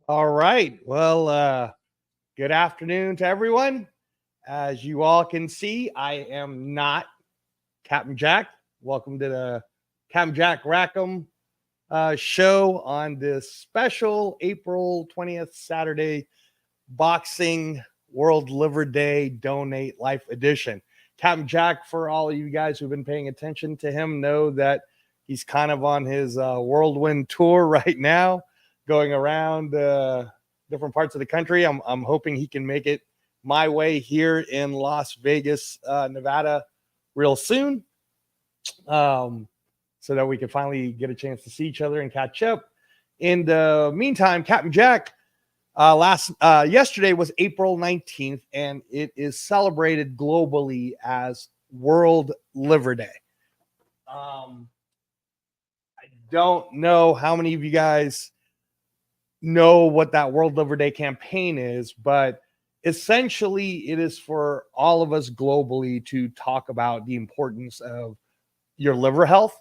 All right. Well, good afternoon to everyone. As you all can see, I am not Captain Jack. Welcome to the Captain Jack Rackham show on this special April 20th Saturday Boxing World Liver Day Donate Life Edition. Captain Jack, for all of you guys who've been paying attention to him, know that he's kind of on his whirlwind tour right now, going around different parts of the country. I'm hoping he can make it my way here in Las Vegas, Nevada, real soon, so that we can finally get a chance to see each other and catch up. In the meantime, Captain Jack, yesterday was April 19th, and it is celebrated globally as World Liver Day. I don't know how many of you guys know what that World Liver Day campaign is, but essentially it is for all of us globally to talk about the importance of your liver health.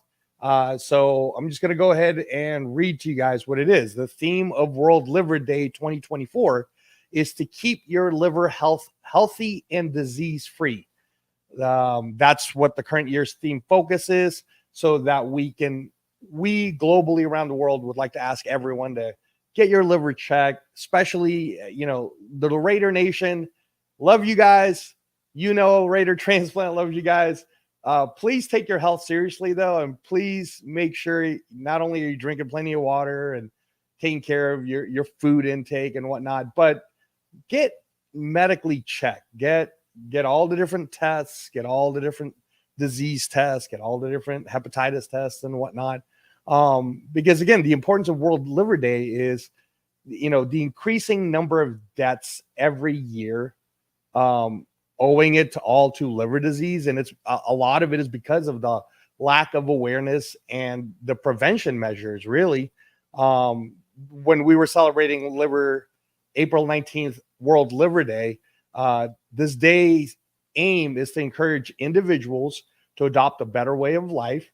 So I'm just going to go ahead and read to you guys what it is. The theme of World Liver Day 2024 is to keep your liver health healthy and disease free. That's what the current year's theme focus is, so that we globally around the world would like to ask everyone to get your liver checked, especially, the Raider Nation. Love you guys. Raider Transplant loves you guys. Please take your health seriously, though, and please make sure not only are you drinking plenty of water and taking care of your food intake and whatnot, but get medically checked. Get all the different tests, get all the different disease tests, get all the different hepatitis tests and whatnot. Because again, the importance of World Liver Day is, the increasing number of deaths every year, owing it to liver disease. And it's a lot of it is because of the lack of awareness and the prevention measures, really. When we were celebrating April 19th, World Liver Day, this day's aim is to encourage individuals to adopt a better way of life,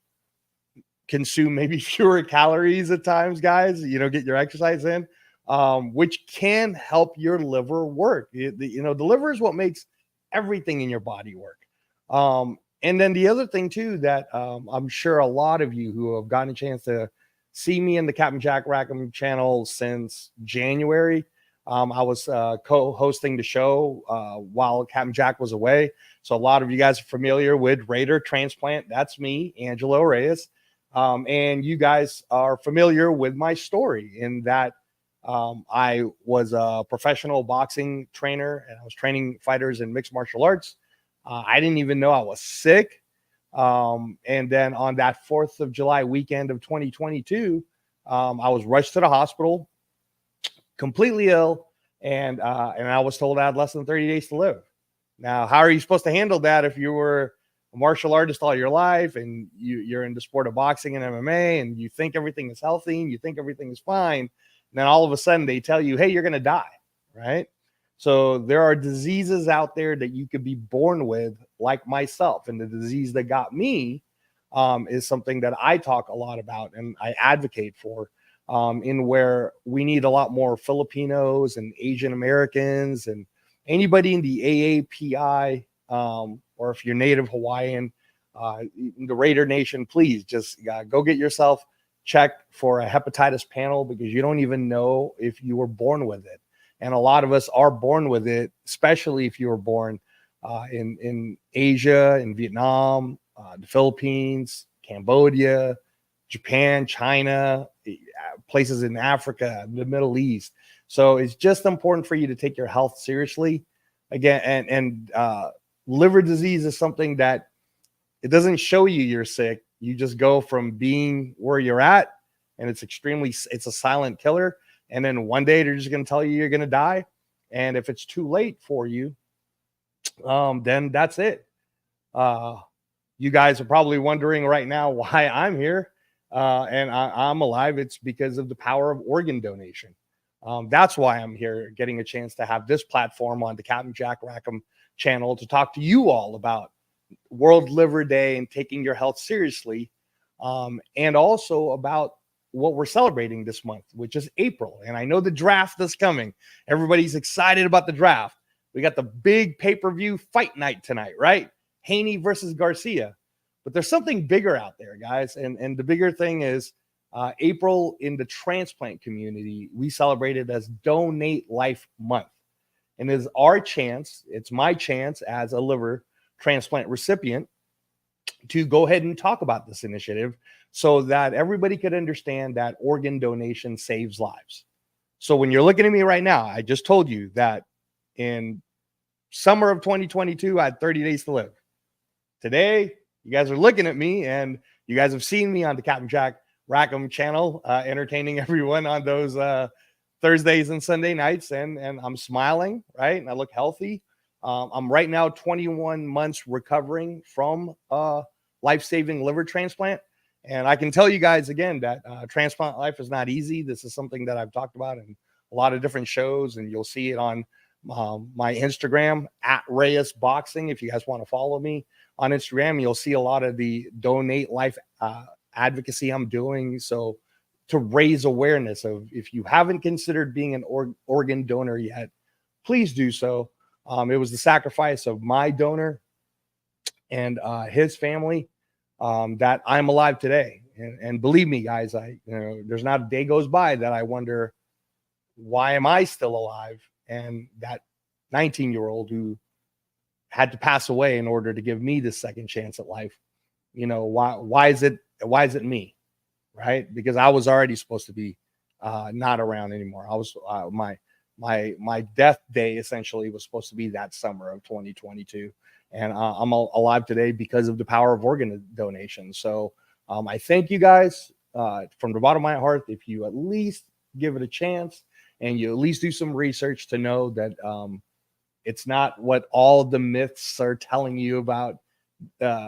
consume maybe fewer calories at times, guys, get your exercise in, which can help your liver work. The liver is what makes everything in your body work. And then the other thing too, that I'm sure a lot of you who have gotten a chance to see me in the Captain Jack Rackham channel since January, I was co-hosting the show while Captain Jack was away. So a lot of you guys are familiar with Raider Transplant. That's me, Angelo Reyes. And you guys are familiar with my story in that I was a professional boxing trainer and I was training fighters in mixed martial arts. I didn't even know I was sick. And then on that 4th of July weekend of 2022, I was rushed to the hospital, completely ill, and I was told I had less than 30 days to live. Now, how are you supposed to handle that if you were a martial artist all your life and you're in the sport of boxing and MMA and you think everything is healthy and you think everything is fine? And then all of a sudden they tell you, hey, you're going to die, right? So there are diseases out there that you could be born with, like myself. And the disease that got me is something that I talk a lot about and I advocate for, in where we need a lot more Filipinos and Asian Americans and anybody in the AAPI, or if you're Native Hawaiian, the Raider Nation, please just go get yourself checked for a hepatitis panel, because you don't even know if you were born with it. And a lot of us are born with it, especially if you were born in Asia, in Vietnam, the Philippines, Cambodia, Japan, China, places in Africa, the Middle East. So it's just important for you to take your health seriously. Again, and liver disease is something that it doesn't show you you're sick. You just go from being where you're at, and it's a silent killer. And then one day they're just going to tell you you're going to die. And if it's too late for you, then that's it. You guys are probably wondering right now why I'm here and I'm alive. It's because of the power of organ donation. That's why I'm here, getting a chance to have this platform on the Captain Jack Rackham channel to talk to you all about World Liver Day and taking your health seriously, and also about what we're celebrating this month, which is April. And I know the draft is coming. Everybody's excited about the draft. We got the big pay-per-view fight night tonight, right? Haney versus Garcia. But there's something bigger out there, guys. And the bigger thing is April in the transplant community, we celebrate it as Donate Life Month. And it's our chance, it's my chance as a liver transplant recipient to go ahead and talk about this initiative so that everybody could understand that organ donation saves lives. So when you're looking at me right now, I just told you that in summer of 2022, I had 30 days to live. Today, you guys are looking at me, and you guys have seen me on the Captain Jack Rackham channel, entertaining everyone on those Thursdays and Sunday nights, and I'm smiling, right? And I look healthy. I'm right now 21 months recovering from life-saving liver transplant. And I can tell you guys again that transplant life is not easy. This is something that I've talked about in a lot of different shows, and you'll see it on my Instagram at Reyes Boxing. If you guys want to follow me on Instagram, you'll see a lot of the Donate Life advocacy I'm doing. So to raise awareness of, if you haven't considered being an organ donor yet, please do so. It was the sacrifice of my donor and his family that I'm alive today. And believe me, guys, there's not a day goes by that I wonder, why am I still alive? And that 19-year-old who had to pass away in order to give me this second chance at life, why is it me? Right? Because I was already supposed to be not around anymore. I was my death day essentially was supposed to be that summer of 2022, and I'm alive today because of the power of organ donation. So I thank you guys from the bottom of my heart. If you at least give it a chance and you at least do some research to know that it's not what all the myths are telling you about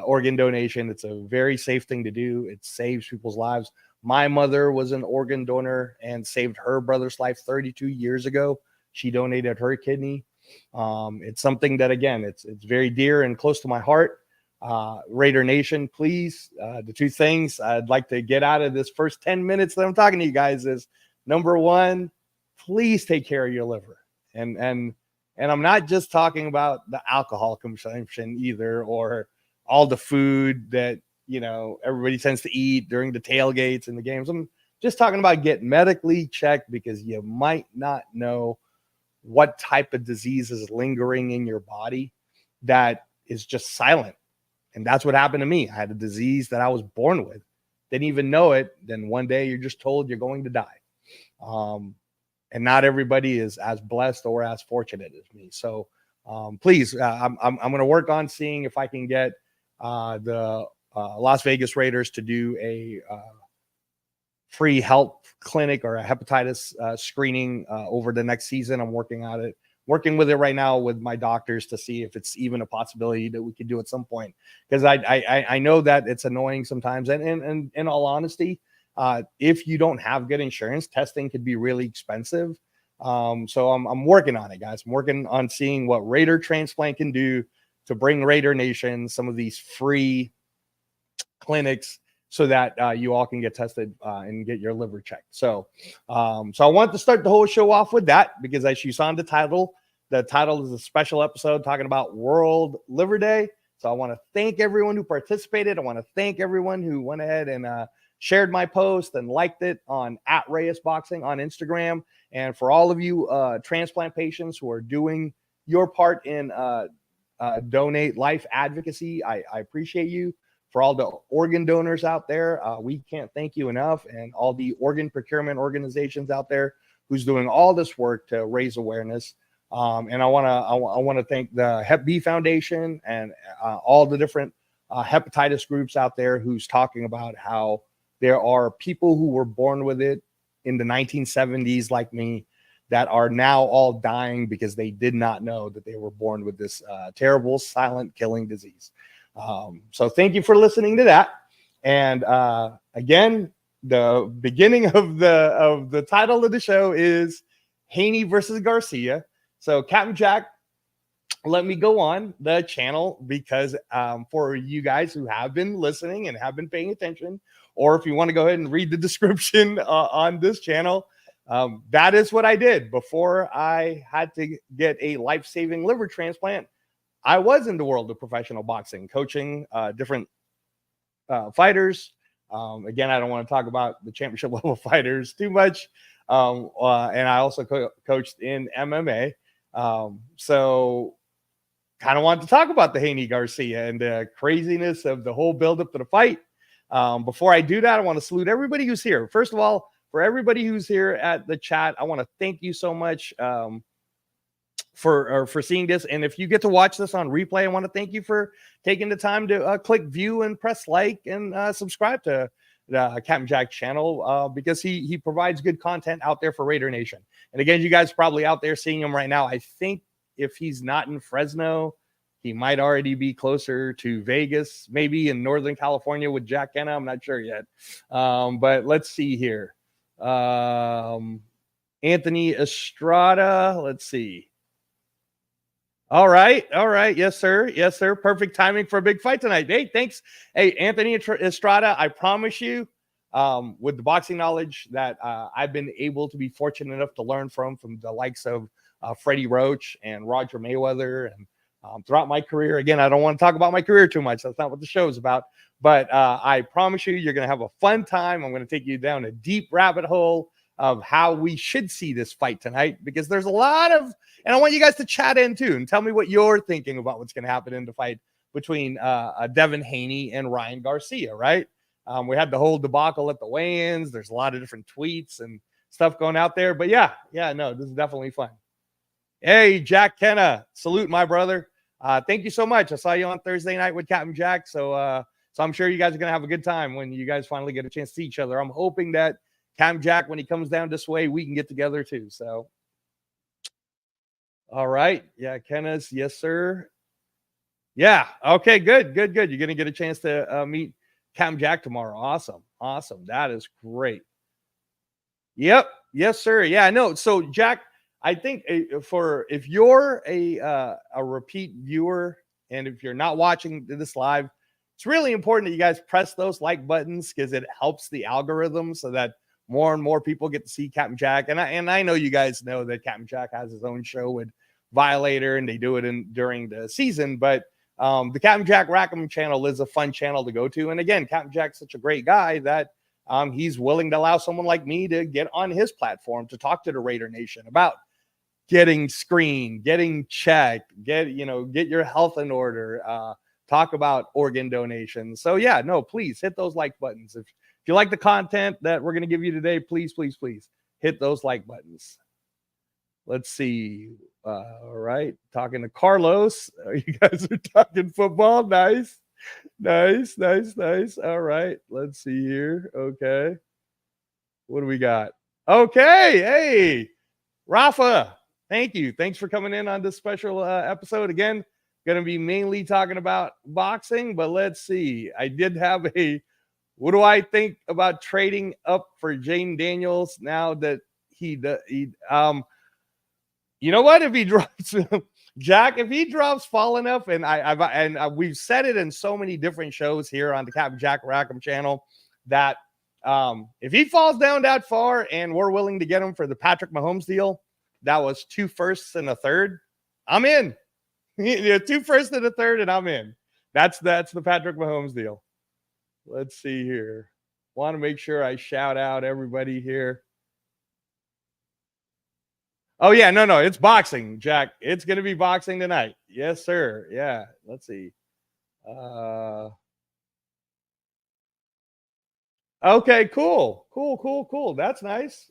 organ donation. It's a very safe thing to do. It saves people's lives. My mother was an organ donor and saved her brother's life 32 years ago. She donated her kidney. It's something that, again, it's very dear and close to my heart. Raider Nation, please, the two things I'd like to get out of this first 10 minutes that I'm talking to you guys is, number one, please take care of your liver. And I'm not just talking about the alcohol consumption either, or all the food that, everybody tends to eat during the tailgates and the games. I'm just talking about get medically checked, because you might not know what type of disease is lingering in your body that is just silent. And that's what happened to me. I had a disease that I was born with. Didn't even know it. Then one day you're just told you're going to die. And not everybody is as blessed or as fortunate as me. So please, I'm going to work on seeing if I can get the Las Vegas Raiders to do a free health clinic or a hepatitis screening over the next season. I'm working with it right now with my doctors to see if it's even a possibility that we could do at some point. Because I know that it's annoying sometimes. And in all honesty, if you don't have good insurance, testing could be really expensive. So I'm working on it, guys. I'm working on seeing what Raider Transplant can do to bring Raider Nation some of these free clinics so that you all can get tested and get your liver checked. So I wanted to start the whole show off with that, because as you saw in the title is a special episode talking about World Liver Day. So I want to thank everyone who participated. I want to thank everyone who went ahead and shared my post and liked it on at Reyes Boxing on Instagram. And for all of you transplant patients who are doing your part in donate life advocacy, I appreciate you. For all the organ donors out there, we can't thank you enough. And all the organ procurement organizations out there who's doing all this work to raise awareness. And I want to thank the Hep B Foundation and all the different hepatitis groups out there who's talking about how there are people who were born with it in the 1970s, like me, that are now all dying because they did not know that they were born with this terrible, silent, killing disease. So thank you for listening to that. And again, the beginning of the title of the show is Haney versus Garcia. So Captain Jack, let me go on the channel because for you guys who have been listening and have been paying attention, or if you want to go ahead and read the description on this channel, that is what I did before I had to get a life-saving liver transplant. I was in the world of professional boxing, coaching different fighters. Again, I don't want to talk about the championship level fighters too much. And I also coached in MMA. So kind of wanted to talk about the Haney Garcia and the craziness of the whole buildup to the fight. Before I do that, I want to salute everybody who's here. First of all, for everybody who's here at the chat, I want to thank you so much for seeing this. And if you get to watch this on replay, I want to thank you for taking the time to click view and press like and subscribe to the Captain Jack channel because he provides good content out there for Raider Nation. And again, you guys are probably out there seeing him right now. I think if he's not in Fresno, he might already be closer to Vegas, maybe in Northern California with Jack Kenna. I'm not sure yet. But let's see here. Anthony Estrada. Let's see. All right. Yes, sir. Perfect timing for a big fight tonight. Hey, thanks. Hey, Anthony Estrada, I promise you, with the boxing knowledge that I've been able to be fortunate enough to learn from the likes of Freddie Roach and Roger Mayweather and throughout my career. Again, I don't want to talk about my career too much. That's not what the show is about. But I promise you, you're going to have a fun time. I'm going to take you down a deep rabbit hole of how we should see this fight tonight, because there's a lot of, and I want you guys to chat in too and tell me what you're thinking about what's going to happen in the fight between Devin Haney and Ryan Garcia, right? We had the whole debacle at the weigh-ins. There's a lot of different tweets and stuff going out there. But yeah, no, this is definitely fun. Hey, Jack Kenna, salute my brother. Thank you so much. I saw you on Thursday night with Captain Jack. So I'm sure you guys are going to have a good time when you guys finally get a chance to see each other. I'm hoping that Captain Jack, when he comes down this way, we can get together too. So, all right. Yeah, Kenna's. Yes, sir. Yeah. Okay, good. You're going to get a chance to meet Captain Jack tomorrow. Awesome. That is great. Yep. Yes, sir. Yeah, I know. So, Jack, I think if you're a repeat viewer and if you're not watching this live, it's really important that you guys press those like buttons because it helps the algorithm so that more and more people get to see Captain Jack. And I know you guys know that Captain Jack has his own show with Violator and they do it during the season. But the Captain Jack Rackham channel is a fun channel to go to. And again, Captain Jack's such a great guy that he's willing to allow someone like me to get on his platform to talk to the Raider Nation about getting screened, getting checked, get your health in order, talk about organ donations. So yeah, no, please hit those like buttons. If you like the content that we're going to give you today, please hit those like buttons. Let's see. All right. Talking to Carlos. You guys are talking football. Nice. All right. Let's see here. Okay. What do we got? Okay. Hey, Rafa. Thank you. Thanks for coming in on this special episode. Again, going to be mainly talking about boxing, but let's see. I did have what do I think about trading up for Jane Daniels now that you know what? If he drops Jack, if he drops fall enough, and we've said it in so many different shows here on the Captain Jack Rackham channel that if he falls down that far and we're willing to get him for the Patrick Mahomes deal, that was 2 firsts and a third, I'm in. 2 firsts and a third, and I'm in. That's the Patrick Mahomes deal. Let's see here. Want to make sure I shout out everybody here. Oh, yeah. No. It's boxing, Jack. It's going to be boxing tonight. Yes, sir. Yeah. Let's see. Okay, cool. That's nice.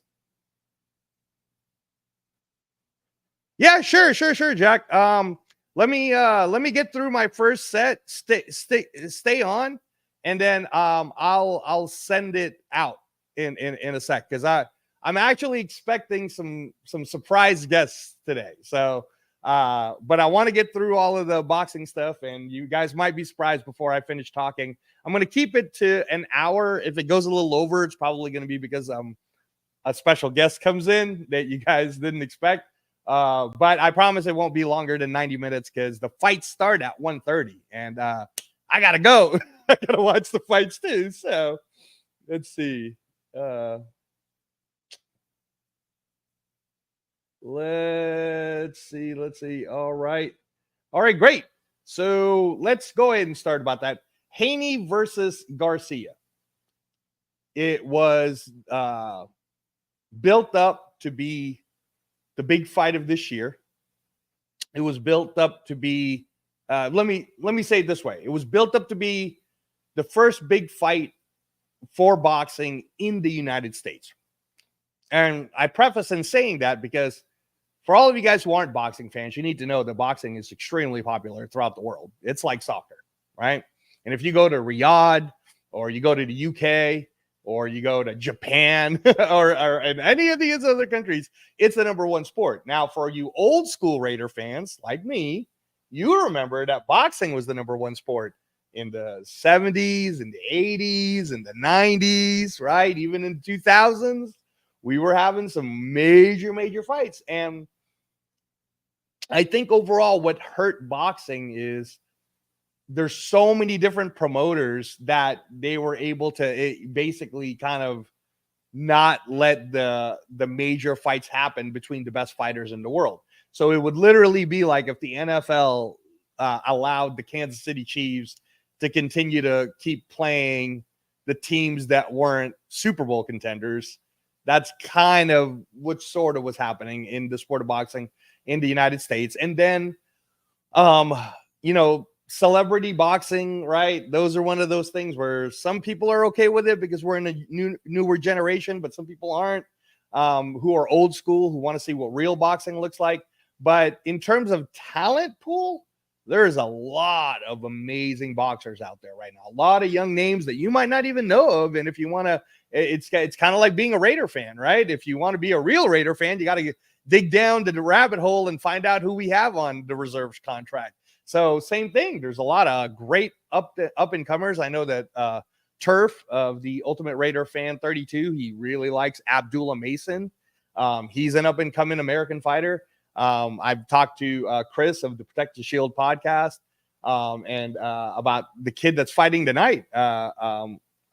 Yeah, sure, Jack. Let me get through my first set. Stay on, and then I'll send it out in a sec because I'm actually expecting some surprise guests today. So, but I want to get through all of the boxing stuff, and you guys might be surprised before I finish talking. I'm going to keep it to an hour. If it goes a little over, it's probably going to be because a special guest comes in that you guys didn't expect. But I promise it won't be longer than 90 minutes because the fights start at 1:30, and I gotta go. I gotta watch the fights too. So Let's see. Let's see. All right, great. So let's go ahead and start about that. Haney versus Garcia. It was built up to be the big fight of this year. It was built up to be let me say it this way. It was built up to be the first big fight for boxing in the United States. And I preface in saying that because for all of you guys who aren't boxing fans, you need to know that boxing is extremely popular throughout the world. It's like soccer, right? And if you go to Riyadh or you go to the UK or you go to Japan or in any of these other countries, it's the number one sport. Now, for you old school Raider fans like me, you remember that boxing was the number one sport in the 70s and the 80s and the 90s, right? Even in the 2000s, we were having some major fights. And I think overall what hurt boxing is there's so many different promoters that they were able to basically kind of not let the major fights happen between the best fighters in the world. So it would literally be like if the NFL allowed the Kansas City Chiefs to continue to keep playing the teams that weren't Super Bowl contenders. That's kind of what sort of was happening in the sport of boxing in the United States. And then, celebrity boxing, right? Those are one of those things where some people are okay with it because we're in a newer generation, but some people aren't, who are old school, who want to see what real boxing looks like. But in terms of talent pool, there's a lot of amazing boxers out there right now. A lot of young names that you might not even know of. And if you want to, it's kind of like being a Raider fan, right? If you want to be a real Raider fan, you got to dig down to the rabbit hole and find out who we have on the reserves contract. So same thing. There's a lot of great up and comers. I know that Turf of the Ultimate Raider Fan 32, he really likes Abdullah Mason. He's an up and coming American fighter. I've talked to Chris of the Protect the Shield podcast and about the kid that's fighting tonight,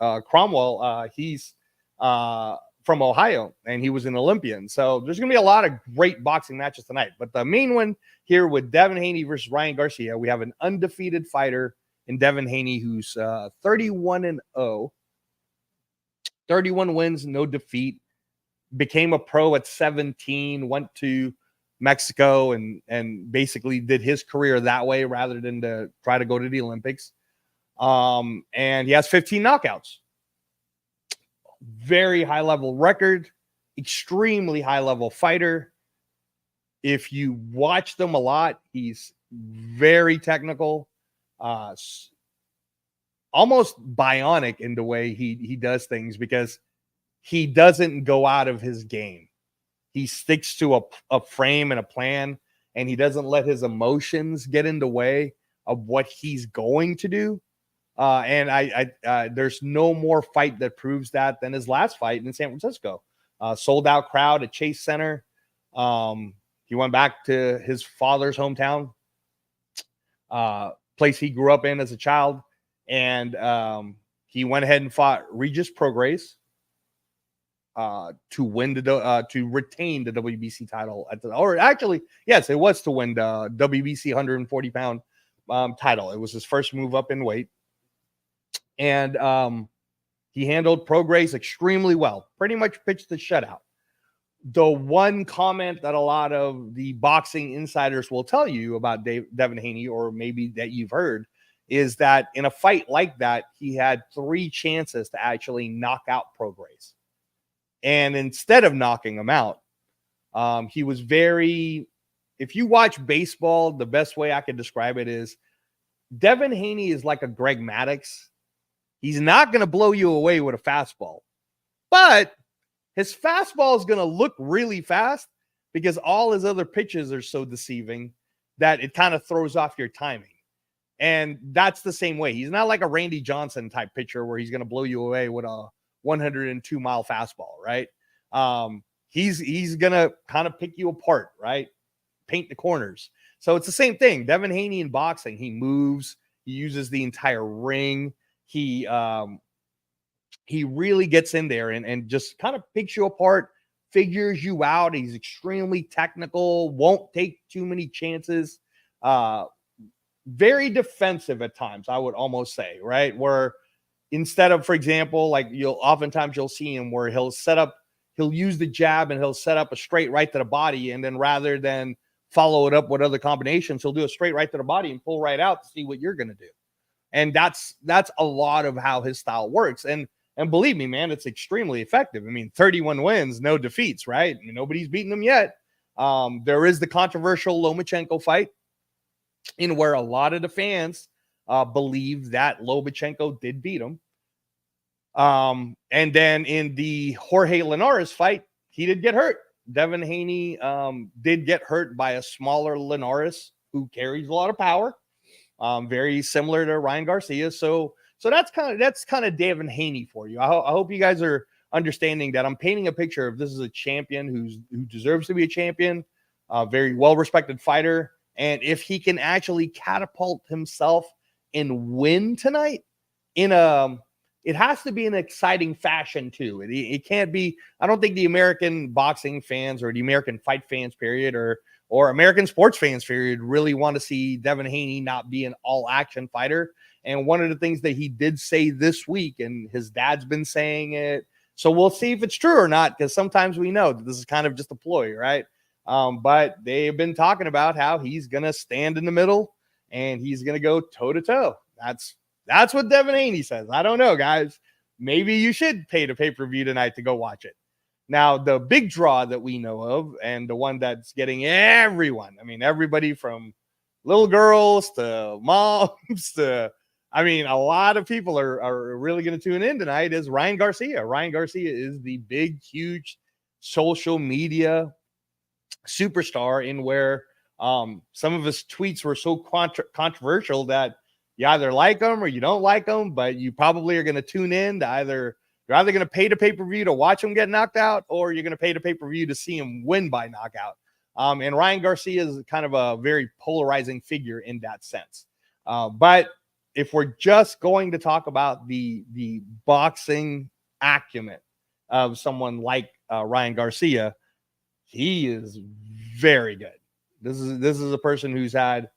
Cromwell. He's from Ohio, and he was an Olympian. So there's going to be a lot of great boxing matches tonight. But the main one here with Devin Haney versus Ryan Garcia, we have an undefeated fighter in Devin Haney who's 31-0, 31 wins, no defeat. Became a pro at 17, went to Mexico and basically did his career that way rather than to try to go to the Olympics. And he has 15 knockouts. Very high level record, extremely high level fighter. If you watch them a lot, he's very technical, almost bionic in the way he does things because he doesn't go out of his game. He sticks to a frame and a plan, and he doesn't let his emotions get in the way of what he's going to do. And I there's no more fight that proves that than his last fight in San Francisco. Sold out crowd at Chase Center. He went back to his father's hometown, place he grew up in as a child, and he went ahead and fought Regis Prograis to win to retain the WBC title it was to win the WBC 140-pound title. It was his first move up in weight. And he handled Prograis extremely well, pretty much pitched the shutout. The one comment that a lot of the boxing insiders will tell you about Devin Haney, or maybe that you've heard, is that in a fight like that, he had 3 chances to actually knock out Prograis. And instead of knocking him out, he was if you watch baseball, the best way I could describe it is Devin Haney is like a Greg Maddux. He's not going to blow you away with a fastball, but his fastball is going to look really fast because all his other pitches are so deceiving that it kind of throws off your timing. And that's the same way. He's not like a Randy Johnson type pitcher where he's going to blow you away with a 102-mile fastball, right? He's going to kind of pick you apart, right? Paint the corners. So it's the same thing. Devin Haney in boxing, he moves, he uses the entire ring. He he really gets in there and just kind of picks you apart, figures you out. He's extremely technical, won't take too many chances. Very defensive at times, I would almost say, right? Where instead of, for example, like you'll see him where he'll use the jab and he'll set up a straight right to the body. And then rather than follow it up with other combinations, he'll do a straight right to the body and pull right out to see what you're going to do. And that's a lot of how his style works. And believe me, man, it's extremely effective. I mean, 31 wins, no defeats, right? I mean, nobody's beaten him yet. There is the controversial Lomachenko fight in where a lot of the fans believe that Lomachenko did beat him. And then in the Jorge Linares fight, he did get hurt. Devin Haney did get hurt by a smaller Linares who carries a lot of power. Very similar to Ryan Garcia. So that's kind of Devin Haney for you. I hope you guys are understanding that I'm painting a picture of this is a champion who deserves to be a champion, a very well-respected fighter. And if he can actually catapult himself and win tonight it has to be an exciting fashion too. It can't be, I don't think the American boxing fans or the American fight fans period or American sports fans period really want to see Devin Haney not be an all action fighter. And one of the things that he did say this week, and his dad's been saying it, so we'll see if it's true or not, because sometimes we know that this is kind of just a ploy, right? But they've been talking about how he's going to stand in the middle and he's going to go toe to toe. That's what Devin Haney says. I don't know, guys. Maybe you should pay the pay-per-view tonight to go watch it. Now, the big draw that we know of, and the one that's getting everyone, I mean, everybody from little girls to moms to, I mean, a lot of people are really going to tune in tonight, is Ryan Garcia. Ryan Garcia is the big, huge social media superstar in where some of his tweets were so controversial that you either like them or you don't like them, but you probably are going to tune in to you're either going to pay the pay-per-view to watch him get knocked out, or you're going to pay the pay-per-view to see him win by knockout. And Ryan Garcia is kind of a very polarizing figure in that sense. But if we're just going to talk about the boxing acumen of someone like Ryan Garcia, he is very good. This is a person who's had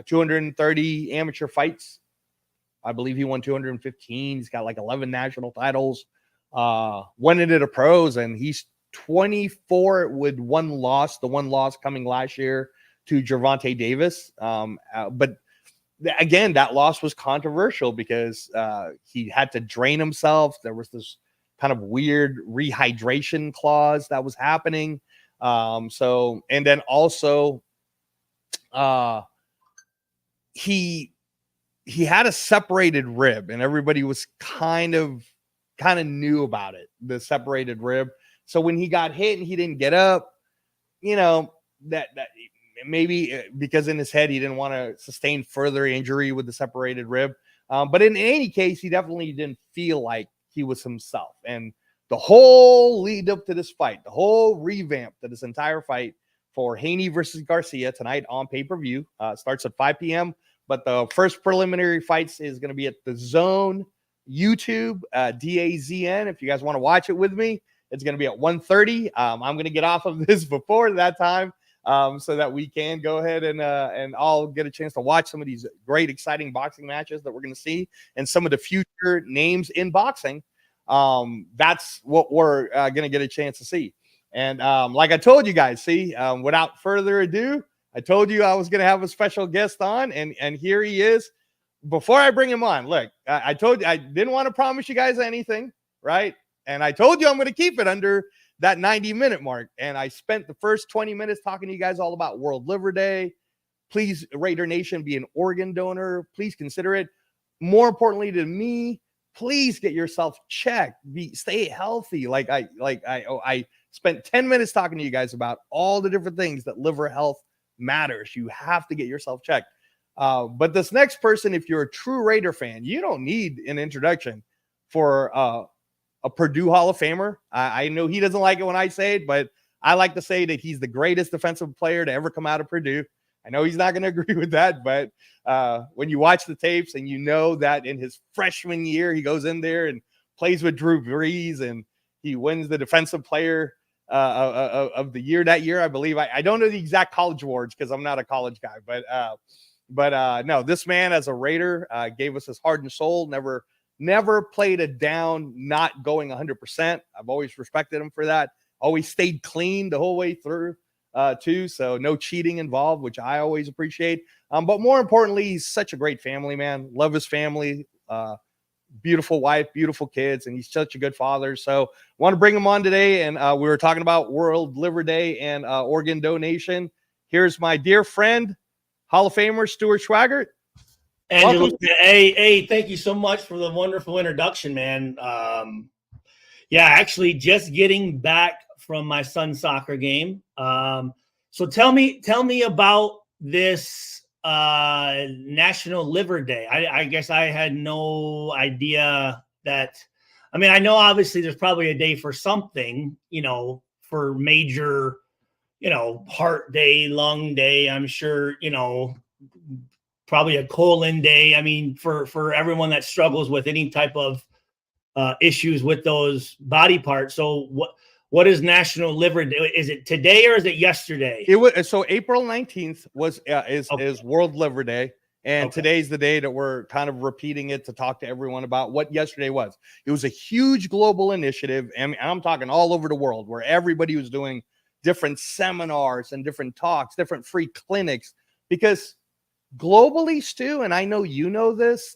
230 amateur fights. I believe he won 215. He's got like 11 national titles. Went into the pros, and he's 24 with one loss. The one loss coming last year to Gervonta Davis. But again, that loss was controversial because he had to drain himself. There was this kind of weird rehydration clause that was happening. And then also, he had a separated rib, and everybody was kind of knew about it, the separated rib. So when he got hit and he didn't get up, that maybe because in his head he didn't want to sustain further injury with the separated rib. But in any case, he definitely didn't feel like he was himself. And the whole lead up to this fight, the whole revamp to this entire fight for Haney versus Garcia tonight on pay-per-view, starts at 5 p.m. But the first preliminary fights is going to be at the Zone YouTube, DAZN. If you guys want to watch it with me, it's going to be at 1:30. I'm going to get off of this before that time, so that we can go ahead and all get a chance to watch some of these great, exciting boxing matches that we're going to see and some of the future names in boxing. That's what we're going to get a chance to see. And like I told you guys, without further ado, I told you I was going to have a special guest on, and here he is. Before I bring him on, look, I told you I didn't want to promise you guys anything, right? And I told you I'm going to keep it under that 90-minute mark. And I spent the first 20 minutes talking to you guys all about World Liver Day. Please, Raider Nation, be an organ donor. Please consider it. More importantly to me, please get yourself checked. Stay healthy. I spent 10 minutes talking to you guys about all the different things that liver health matters. You have to get yourself checked. But this next person, if you're a true Raider fan, you don't need an introduction for a Purdue Hall of Famer. I know he doesn't like it when I say it, but I like to say that he's the greatest defensive player to ever come out of Purdue. I know he's not going to agree with that, but when you watch the tapes and you know that in his freshman year, he goes in there and plays with Drew Brees, and he wins the defensive player of the year that year, I believe. I don't know the exact college awards because I'm not a college guy, but no, this man as a Raider gave us his heart and soul. Never played a down, not going 100%. I've always respected him for that. Always stayed clean the whole way through too. So no cheating involved, which I always appreciate. But more importantly, he's such a great family man. Love his family. Beautiful wife, beautiful kids, and he's such a good father. So want to bring him on today. And we were talking about World Liver Day and organ donation. Here's my dear friend, Hall of Famer Stuart Schweigert. Angelo, hey, thank you so much for the wonderful introduction, man. Yeah, actually just getting back from my son's soccer game. So tell me about this National Liver Day. I guess I had no idea that. I mean, I know obviously there's probably a day for something, for major, heart day, lung day. I'm sure, probably a colon day. I mean, for everyone that struggles with any type of issues with those body parts. So what is National Liver Day? Is it today or is it yesterday? It was so April 19th is World Liver Day, and today's the day that we're kind of repeating it to talk to everyone about what yesterday was. It was a huge global initiative, and I'm talking all over the world, where everybody was doing different seminars and different talks, different free clinics, because globally, Stu, and I know you know this,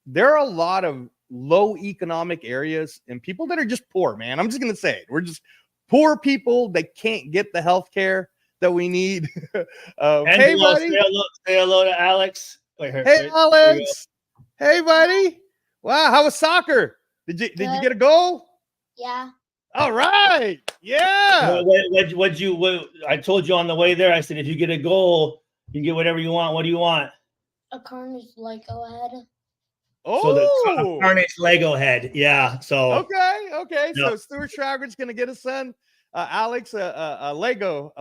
there are a lot of low economic areas and people that are just poor, man. I'm just going to say it. We're just poor people that can't get the health care that we need. Hey, buddy. Say hello to Alex. Hey, Alex. Hey, buddy. Wow, how was soccer? Did you get a goal? Yeah. All right. Yeah. What I told you on the way there, I said, if you get a goal, you can get whatever you want. What do you want? A Carnage Lego head. Oh, so the Carnage Lego head. Yeah. So okay. Yep. So Stuart Schweigert's gonna get his son, Alex, a Lego.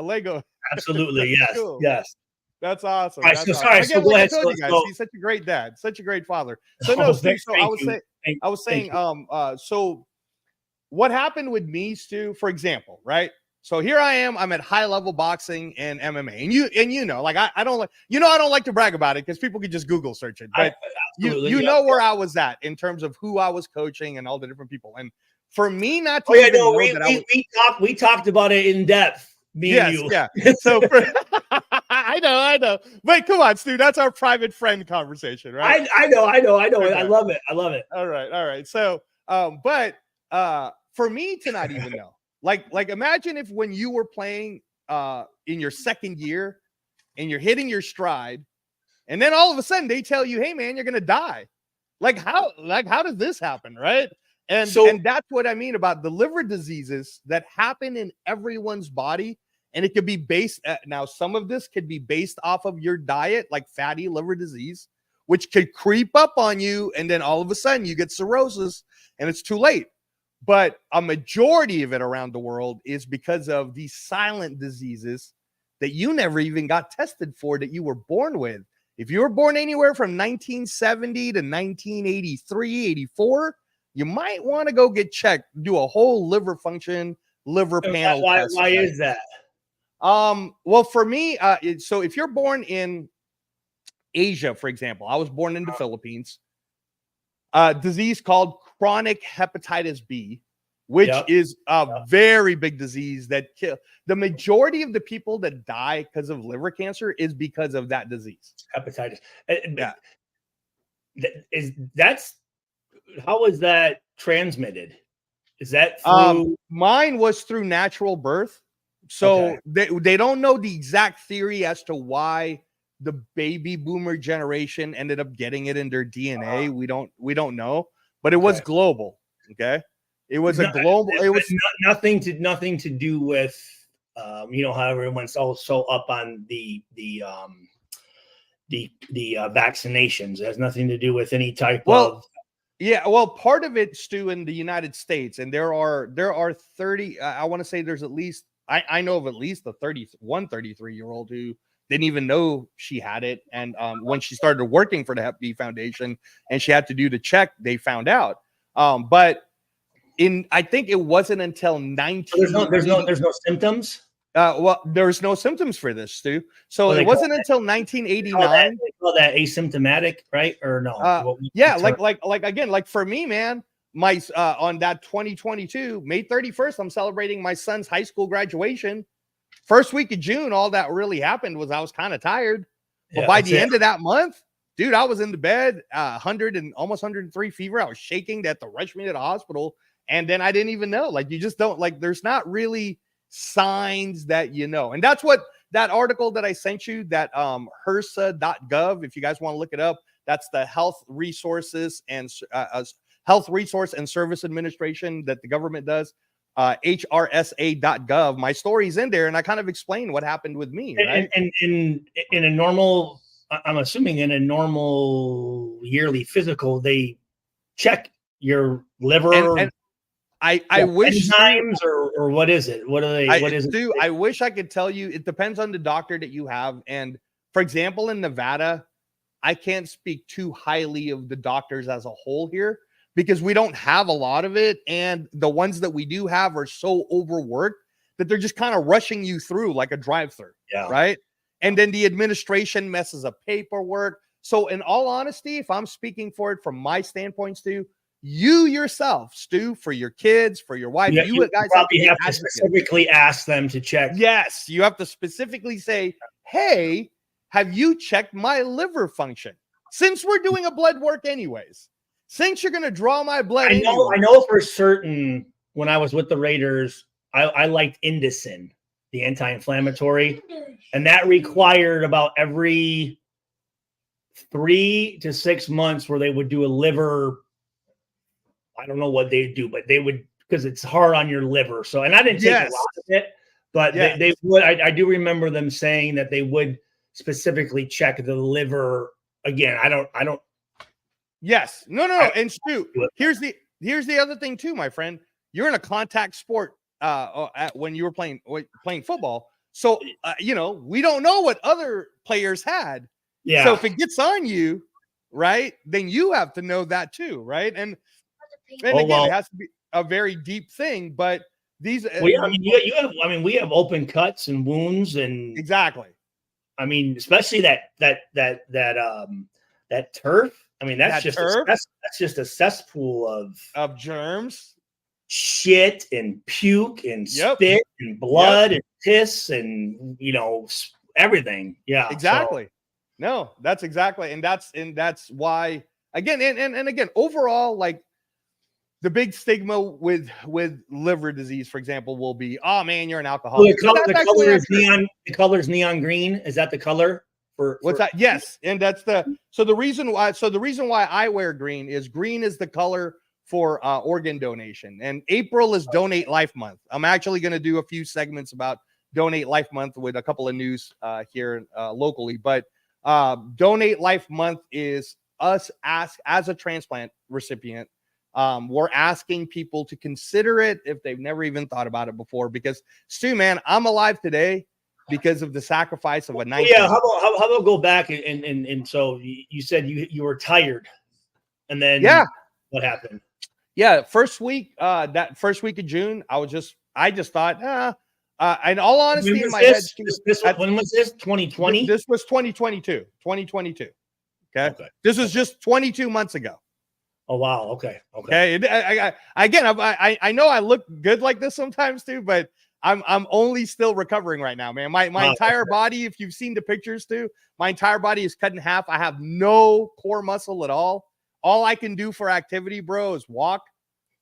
Absolutely. Yes. Cool. Yes. That's awesome. Right, That's awesome. Sorry. Again, So go ahead. you guys, he's such a great dad, such a great father. So no, Stu, so I was saying, so what happened with me, Stu, for example, right? So here I am. I'm at high level boxing and MMA, and you know, like I don't like, I don't like to brag about it because people could just Google search it. But you know where I was at in terms of who I was coaching and all the different people. And for me, not to we talked about it in depth. You. Yeah. So I know. But come on, Stu, that's our private friend conversation, right? I know. Okay. I love it. All right. So, but for me to not even know. Like imagine if when you were playing in your second year and you're hitting your stride, and then all of a sudden they tell you, hey man, you're gonna die. Like how does this happen, right? And that's what I mean about the liver diseases that happen in everyone's body. And it could be based now, some of this could be based off of your diet, like fatty liver disease, which could creep up on you, and then all of a sudden you get cirrhosis and it's too late. But a majority of it around the world is because of these silent diseases that you never even got tested for, that you were born with. If you were born anywhere from 1970 to 1983, 84, you might want to go get checked, do a whole liver function, liver panel test. Why is that? Well, for me, so if you're born in Asia, for example, I was born in the Philippines, disease called chronic hepatitis B, which is a very big disease that kills the majority of the people that die because of liver cancer is because of that disease. Hepatitis. How is that transmitted? Is that through? Mine was through natural birth. So they don't know the exact theory as to why the baby boomer generation ended up getting it in their DNA. We don't know, but it was global. Okay. It was a global, it was nothing to do with, how everyone's so up on the vaccinations. It has nothing to do with any type of. Yeah, well, part of it, Stu, in the United States, and there are 30. I want to say there's at least I know of at least a 33-year-old who didn't even know she had it, and when she started working for the Hep B Foundation and she had to do the check, they found out. But I think it wasn't until 19. There's no symptoms. Well, there's no symptoms for this, Stu. So it wasn't until 1989. They call that asymptomatic, right? Or no? Yeah, like for me, man, my on that 2022 May 31st, I'm celebrating my son's high school graduation. First week of June, all that really happened was I was kind of tired. But by the end of that month, dude, I was in the bed, 100 and almost 103 fever. I was shaking. They had to rush me to the hospital. And then I didn't even know. Like, you just don't, like, there's not really signs that you know. And that's what that article that I sent you, that HRSA.gov, if you guys want to look it up, that's the Health Resource and Service Administration that the government does. HRSA.gov. My story's in there, and I kind of explain what happened with me. Right? And in a normal, I'm assuming in a normal yearly physical, they check your liver. And I wish enzymes or what is it? What are they? What is it? I wish I could tell you. It depends on the doctor that you have. And for example, in Nevada, I can't speak too highly of the doctors as a whole here, because we don't have a lot of it. And the ones that we do have are so overworked that they're just kind of rushing you through like a drive-through. Yeah. Right. And then the administration messes up paperwork. So in all honesty, if I'm speaking for it from my standpoint, Stu, you yourself, Stu, for your kids, for your wife, you guys probably have to specifically ask them to check. Yes. You have to specifically say, hey, have you checked my liver function? Since we're doing a blood work anyways. Since you're going to draw my blood, I know for certain when I was with the Raiders, I liked Indocin, the anti-inflammatory, and that required about every 3 to 6 months where they would do a liver. I don't know what they do, but they would, because it's hard on your liver. So, and I didn't take a lot of it, but they would. I do remember them saying that they would specifically check the liver again. I don't. Yes. No. And Stu, here's the other thing too, my friend. You're in a contact sport when you were playing football. So, we don't know what other players had. Yeah. So if it gets on you, right, then you have to know that too, right? And again, it has to be a very deep thing, but these. We have open cuts and wounds, and exactly. I mean, especially that turf. I mean, that's just a cesspool of germs, shit, and puke, and spit, and blood, and piss, and everything. Yeah, exactly. So. No, that's exactly, and that's why again, and again, overall, like the big stigma with liver disease, for example, will be, oh man, you're an alcoholic. The color's neon green. Is that the color? What's that? Yes, and that's the reason why I wear green is the color for organ donation, and April is Donate Life Month. I'm actually going to do a few segments about Donate Life Month with a couple of news here locally, but Donate Life Month is us as a transplant recipient. We're asking people to consider it if they've never even thought about it before, because Stu, man, I'm alive today because of the sacrifice of a 19. Yeah, how about go back and so you said you were tired, and then what happened? Yeah, first week of June, I just thought, in all honesty, in my head, when was this? 2020? This was 2022. Okay. This was just 22 months ago. Oh wow. Okay. I know I look good like this sometimes too, but I'm only still recovering right now, man. My entire body, if you've seen the pictures too, my entire body is cut in half. I have no core muscle at all. All I can do for activity, bro, is walk,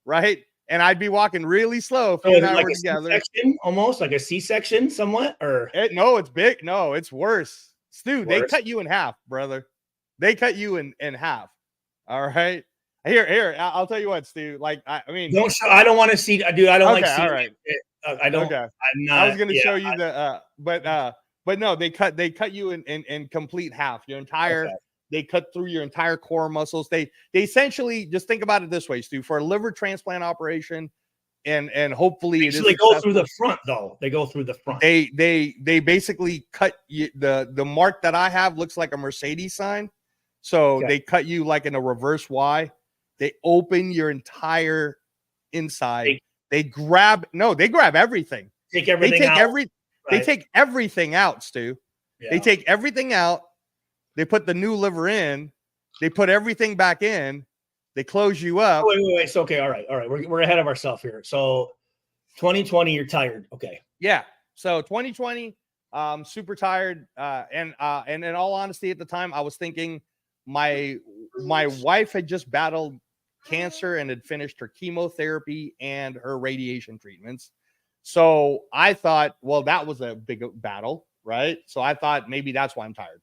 right? And I'd be walking really slow if you and I were together. Almost like a C-section, somewhat, or no, it's big. No, it's worse. Stu, they cut you in half, brother. They cut you in half. All right. Here, I'll tell you what, Stu. Like, I mean, I don't want to see, dude. I don't like seeing. All right. I don't. Okay. I'm not, I was going to show you but no, they cut you in complete half. Your entire. Okay. They cut through your entire core muscles. They essentially, just think about it this way, Stu. For a liver transplant operation, and hopefully they go through the front, though. They go through the front. They basically cut you, the mark that I have looks like a Mercedes sign. So they cut you like in a reverse Y. They open your entire inside. They grab everything. Take everything out. They take everything out, Stu. Yeah. They take everything out. They put the new liver in. They put everything back in. They close you up. Oh, wait. So, okay. All right. We're ahead of ourselves here. So 2020, you're tired. Okay. Yeah. So 2020, super tired. And in all honesty, at the time, I was thinking my wife had just battled cancer and had finished her chemotherapy and her radiation treatments. So I thought, well, that was a big battle, right? So I thought maybe that's why I'm tired.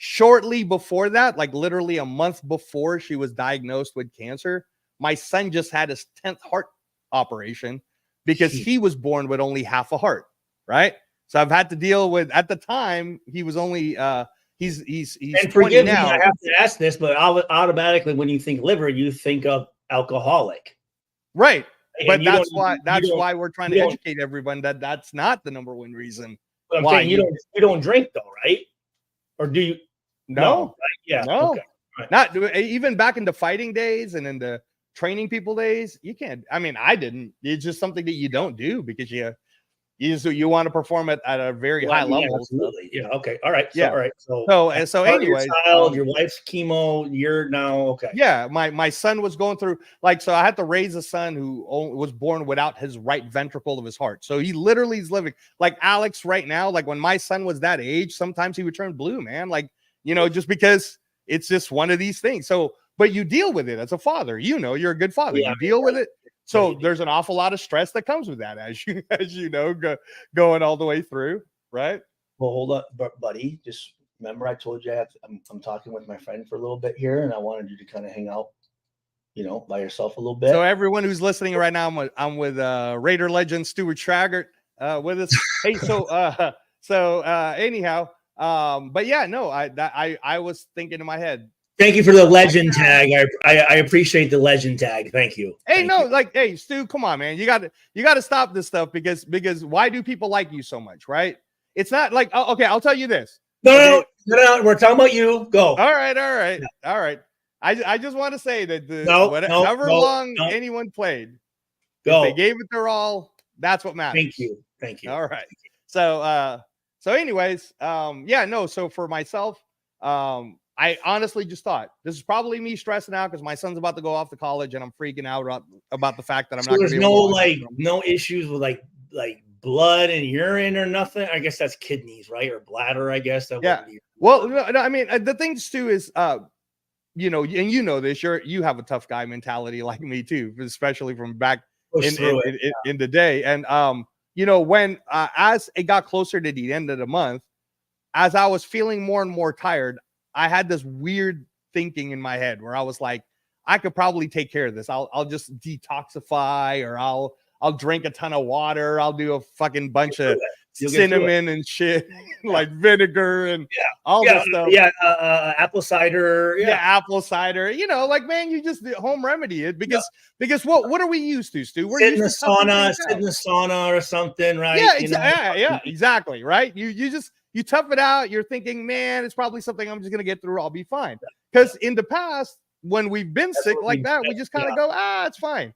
Shortly before that, like literally a month before she was diagnosed with cancer, my son just had his 10th heart operation because he was born with only half a heart, right? So I've had to deal with, at the time, he was only he's and 20 now. I have to ask this, but automatically when you think liver, you think of alcoholic. Right. But that's why we're trying to educate everyone that that's not the number one reason. But I'm saying you don't drink though, right? Or do you? No. Right? Yeah. No. Okay. Right. Not even back in the fighting days and in the training people days. You can't. I mean, I didn't. It's just something that you don't do because you want to perform it at a very high level. Absolutely. Yeah. Okay. All right. So, yeah. All right. So anyway, your wife's chemo. You're now okay. Yeah. My son was going through so I had to raise a son who was born without his right ventricle of his heart. So he literally is living like Alex right now. Like when my son was that age, sometimes he would turn blue, man. Like, just because it's just one of these things. So, but you deal with it as a father. You're a good father. Yeah, you deal with it. So there's an awful lot of stress that comes with that, as you know, going all the way through, right? Well, hold up, buddy. Just remember, I told you I'm talking with my friend for a little bit here, and I wanted you to kind of hang out, by yourself a little bit. So everyone who's listening right now, I'm with Raider legend Stuart Schweigert with us. Hey, so anyhow, but yeah, no, I was thinking in my head. Thank you for the legend tag. I appreciate the legend tag. Thank you. Hey, hey, Stu, come on, man. You got to stop this stuff because why do people like you so much, right? It's not like, okay, I'll tell you this. No, we're talking about you. Go. All right. I just want to say that however long anyone played, if they gave it their all, that's what matters. Thank you. All right. So anyways, so for myself, I honestly just thought this is probably me stressing out because my son's about to go off to college and I'm freaking out about the fact that I'm not going to be able to no issues with like blood and urine or nothing. I guess that's kidneys, right? Or bladder, I guess. That yeah. Well, no, I mean, the thing too is, and this, you have a tough guy mentality like me too, especially from back in the day. And, when as it got closer to the end of the month, as I was feeling more and more tired, I had this weird thinking in my head where I was like, I could probably take care of this. I'll just detoxify, or I'll drink a ton of water. I'll do a fucking bunch of cinnamon and shit, like vinegar and all this stuff. Yeah, apple cider. Yeah, apple cider. Like, man, you just home remedy it because what are we used to, Stu? We're sit in the sauna or something, right? Yeah, exactly, right? You tough it out. You're thinking, man, it's probably something I'm just going to get through. I'll be fine. Because in the past, when we've been sick like that, we just kind of go, it's fine.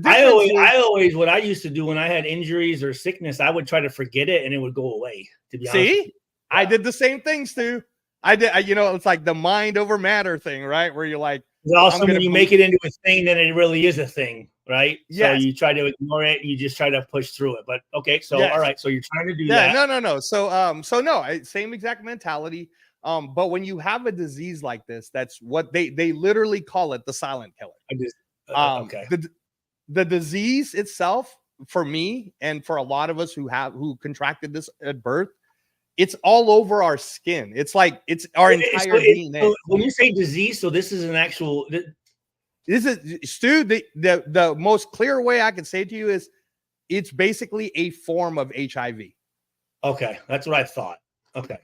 I always, what I used to do when I had injuries or sickness, I would try to forget it and it would go away. To be honest, I did the same things too. I did. It's like the mind over matter thing, right? Where you're like, also when you make it into a thing, then it really is a thing, right? Yes. So you try to ignore it and you just try to push through it. But okay, so all right, so you're trying to do that. No. So no, same exact mentality. But when you have a disease like this, that's what they literally call it, the silent killer. Okay. The disease itself, for me and for a lot of us who contracted this at birth, it's all over our skin. It's like it's our entire DNA. So when you say disease, so this is an actual. This is, Stu, the most clear way I can say to you is it's basically a form of HIV. Okay, that's what I thought. Okay.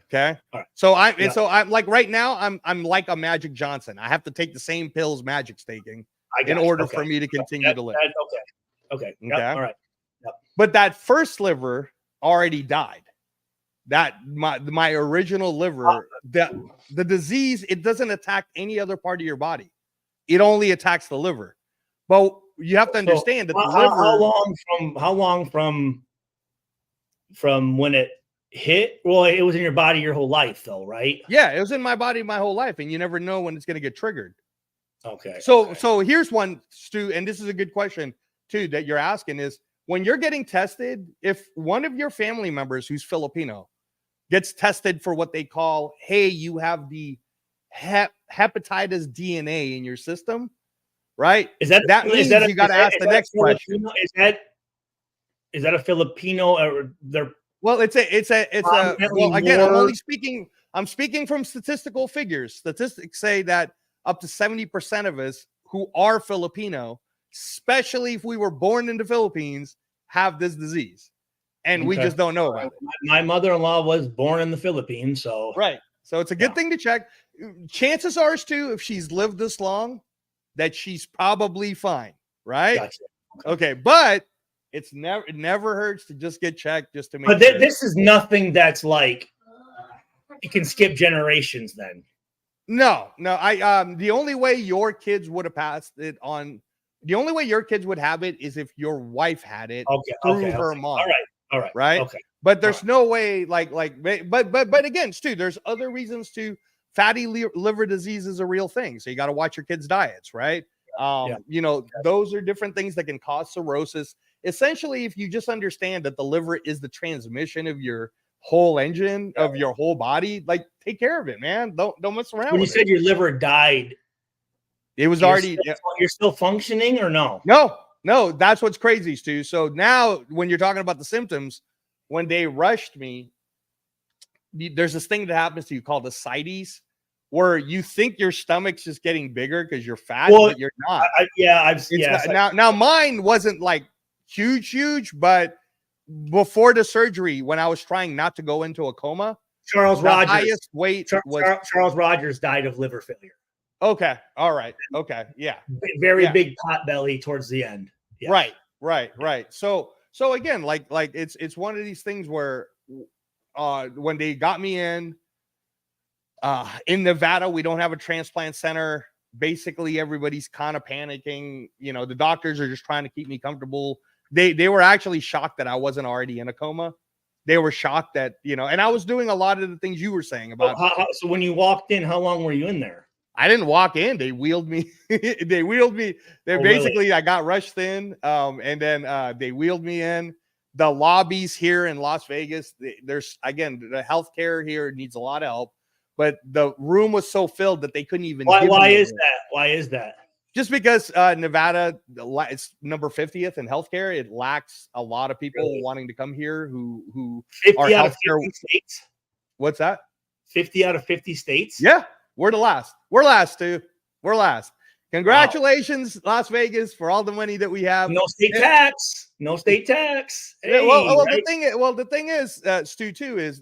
All right. So I'm like right now I'm like a Magic Johnson. I have to take the same pills Magic's taking in order for me to continue to live. Okay. Yep. All right. Yep. But that first liver already died. That my original liver, the disease, it doesn't attack any other part of your body. it only attacks the liver. But you have to understand that the liver. How long from when it hit? Well, it was in your body your whole life, though, right? Yeah, it was in my body my whole life, and you never know when it's going to get triggered. Okay. So here's one, Stu, and this is a good question too that you're asking is when you're getting tested, if one of your family members who's Filipino gets tested for what they call, hey, you have the hepatitis DNA in your system, right? That means you got to ask the next question. Is that a Filipino or they're? Well, it's a well, again, I'm speaking from statistical figures. Statistics say that up to 70% of us who are Filipino, especially if we were born in the Philippines, have this disease. And we just don't know about it. My mother-in-law was born in the Philippines, so right. So it's a good thing to check. Chances are, Stu, if she's lived this long, that she's probably fine, right? Gotcha. Okay, but it never hurts to just get checked just to make sure. But this is nothing that's like it can skip generations then. No, the only way your kids would have passed it on, the only way your kids would have it is if your wife had it through her mom. All right. Right. Okay. But there's no way but again, Stu, there's other reasons to fatty liver disease is a real thing. So you got to watch your kids' diets, right? Those are different things that can cause cirrhosis. Essentially, if you just understand that the liver is the transmission of your whole engine of your whole body, like take care of it, man. Don't mess around. When you said your liver died, it was already you're still functioning or no? No, that's what's crazy, Stu. So now when you're talking about the symptoms, when they rushed me, there's this thing that happens to you called ascites, where you think your stomach's just getting bigger because you're fat, but you're not. Now mine wasn't like huge, but before the surgery, when I was trying not to go into a coma, Charles Rogers' highest weight Charles Rogers died of liver failure. Okay. All right. Okay. Yeah. Very big pot belly towards the end. Yeah. Right. So again, like it's one of these things where when they got me in Nevada, we don't have a transplant center. Basically, everybody's kind of panicking. You know, the doctors are just trying to keep me comfortable. They were actually shocked that I wasn't already in a coma. They were shocked that, and I was doing a lot of the things you were saying about. So when you walked in, how long were you in there? I didn't walk in. They wheeled me. Basically, really? I got rushed in. And then they wheeled me in. The lobbies here in Las Vegas, there's, again, the healthcare here needs a lot of help. But the room was so filled that they couldn't even. Why is that? Just because Nevada, it's number 50th in healthcare. It lacks a lot of people wanting to come here who 50 are out healthcare. Of 50 states? What's that? 50 out of 50 states? Yeah, we're the last. We're last, too. We're last. Congratulations, wow. Las Vegas, for all the money that we have. No state tax. No state tax. Hey, the thing is, Stu, too, is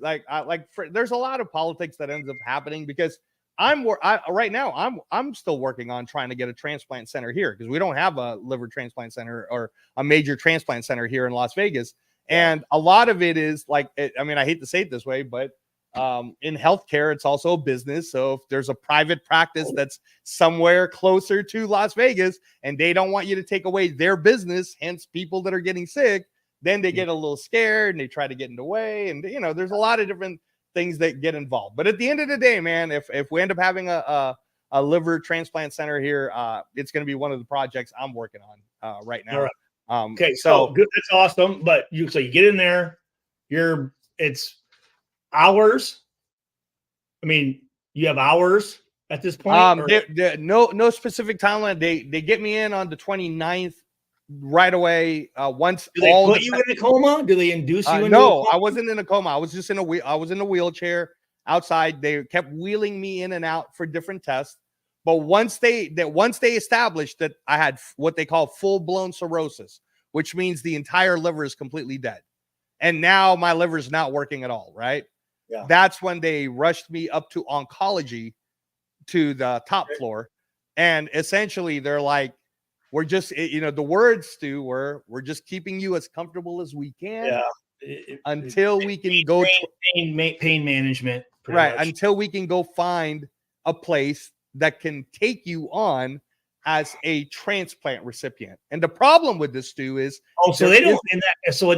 there's a lot of politics that ends up happening because right now I'm still working on trying to get a transplant center here because we don't have a liver transplant center or a major transplant center here in Las Vegas. And a lot of it is I hate to say it this way, but in healthcare, it's also a business. So if there's a private practice that's somewhere closer to Las Vegas and they don't want you to take away their business, hence people that are getting sick, then they get a little scared and they try to get in the way. And, there's a lot of different things that get involved. But at the end of the day, man, if we end up having a liver transplant center here, it's going to be one of the projects I'm working on right now. All right. Okay. So good. That's awesome. But you get in there, it's hours. I mean, you have hours at this point? No specific timeline. They get me in on the 29th right away. Once do they put you in a coma? Do they induce you into No, I wasn't in a coma. I was just I was in a wheelchair outside. They kept wheeling me in and out for different tests. But once they established that I had what they call full-blown cirrhosis, which means the entire liver is completely dead. And now my liver is not working at all, right? Yeah. That's when they rushed me up to oncology to the top floor. And essentially they're like, we're just, the words, Stu, we're just keeping you as comfortable as we can until we can go pain management. Right. Much. Until we can go find a place that can take you on as a transplant recipient. And the problem with this, Stu, is so they don't in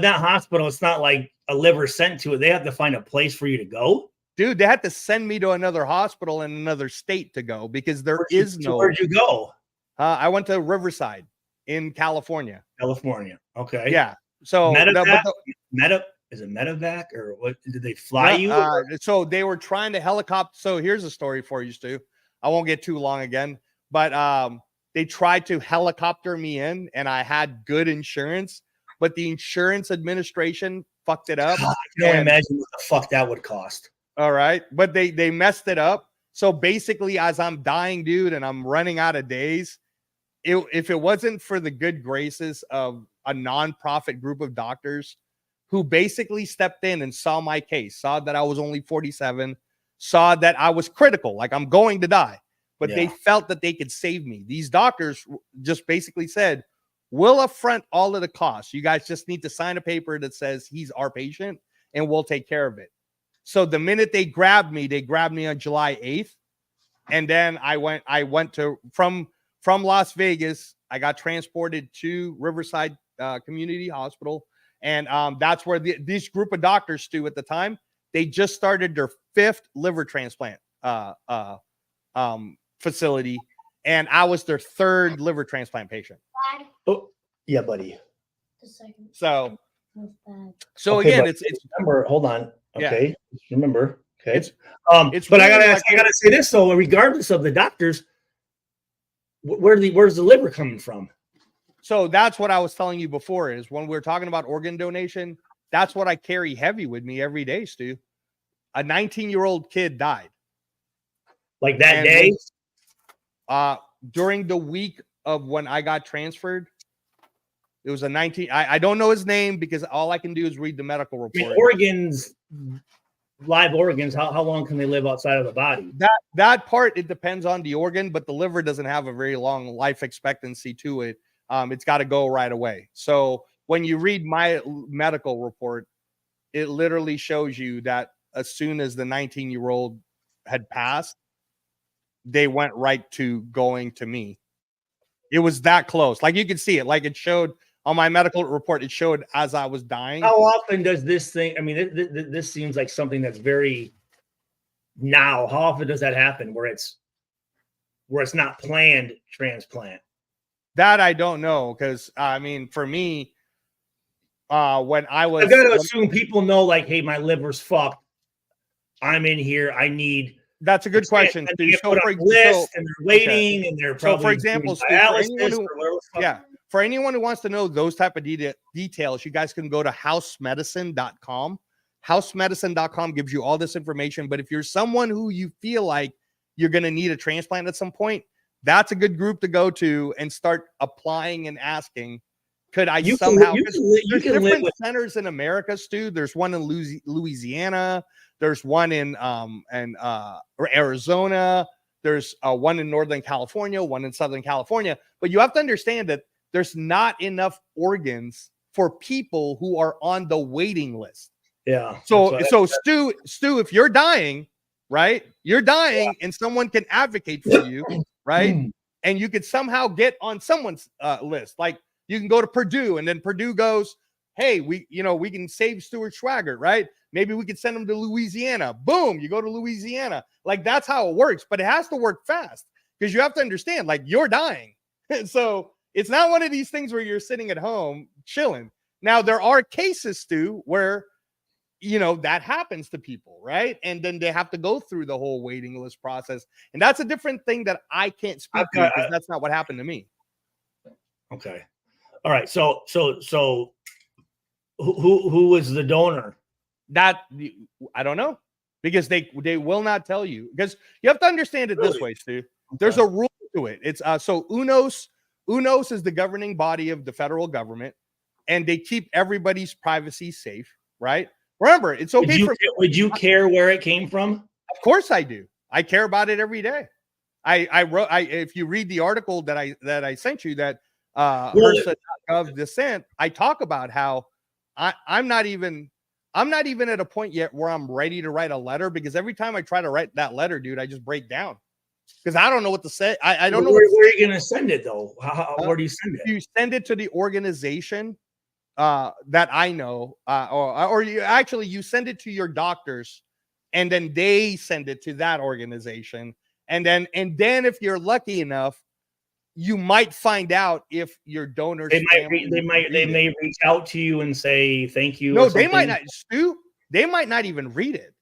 that hospital, it's not like a liver sent to it. They have to find a place for you to go. Dude, they had to send me to another hospital in another state to go because where'd you go? I went to Riverside in California. Okay. Yeah. So is it medevac or what? Did they fly you? So they were trying to helicopter. So here's a story for you, Stu. I won't get too long again, but they tried to helicopter me in, and I had good insurance, but the insurance administration fucked it up. God, I can only imagine what the fuck that would cost. All right, but they messed it up. So basically, as I'm dying, dude, and I'm running out of days, if it wasn't for the good graces of a nonprofit group of doctors who basically stepped in and saw my case, saw that I was only 47, saw that I was critical, like I'm going to die, but they felt that they could save me. These doctors just basically said, we'll upfront all of the costs. You guys just need to sign a paper that says he's our patient and we'll take care of it. So the minute they grabbed me on July 8th. And then I went to from Las Vegas. I got transported to Riverside Community Hospital. And that's where this group of doctors, Stu, at the time, they just started their 5th liver transplant facility. And I was their 3rd liver transplant patient. Oh, yeah, buddy. So okay, again, it's remember, hold on. Okay. Yeah. Remember. Okay. It's but really I gotta say this though, regardless of the doctors, where's the liver coming from? So that's what I was telling you before, is when we were talking about organ donation, that's what I carry heavy with me every day, Stu. A 19-year-old kid died. Like that day? During the week of when I got transferred, it was a 19. I don't know his name because all I can do is read the medical report. Live organs, how long can they live outside of the body? That part, it depends on the organ, but the liver doesn't have a very long life expectancy to it. It's got to go right away. So when you read my medical report, it literally shows you that as soon as the 19-year-old had passed, they went right to going to me. It was that close. Like you could see it. Like it showed on my medical report, it showed as I was dying. How often does this thing, I mean, this seems like something that's very now. How often does that happen where it's not planned transplant? That I don't know, because I mean, for me, when I was, I've got to assume people know, like, hey, my liver's fucked. I'm in here. I need. That's a good question. And they're waiting, and they're probably. So, for example, for anyone who wants to know those type of details, you guys can go to housemedicine.com. Housemedicine.com gives you all this information. But if you're someone who you feel like you're going to need a transplant at some point, that's a good group to go to and start applying and asking, could I somehow? There's different centers in America, Stu. There's one in Louisiana. There's one in Arizona. There's one in Northern California, one in Southern California. But you have to understand that there's not enough organs for people who are on the waiting list. Yeah. So Stu, if you're dying, right? You're dying, and someone can advocate for you, right? And you could somehow get on someone's list. Like you can go to Purdue, and then Purdue goes, hey, we can save Stuart Schweigert, right? Maybe we could send him to Louisiana. Boom, you go to Louisiana. Like that's how it works, but it has to work fast because you have to understand, like you're dying. So it's not one of these things where you're sitting at home chilling. Now there are cases, Stu, where that happens to people, right? And then they have to go through the whole waiting list process, and that's a different thing that I can't speak to because that's not what happened to me. Okay, all right. So who was the donor? That I don't know, because they will not tell you, because you have to understand it this way, Stu. Okay. There's a rule to it. It's so UNOS is the governing body of the federal government, and they keep everybody's privacy safe, right? Remember, it's okay. Would you care where it came from? Of course I do. I care about it every day. I wrote. If you read the article that I sent you, that HRSA.gov dissent, I talk about how I'm not even at a point yet where I'm ready to write a letter, because every time I try to write that letter, dude, I just break down. because I don't know what to say. I don't know where are you going to send it though? Where do you send it? You send it to the organization that I know, or you send it to your doctors, and then they send it to that organization, and then if you're lucky enough, you might find out if your donors. They may reach out to you and say thank you. No, they might not, Stu. They might not even read it.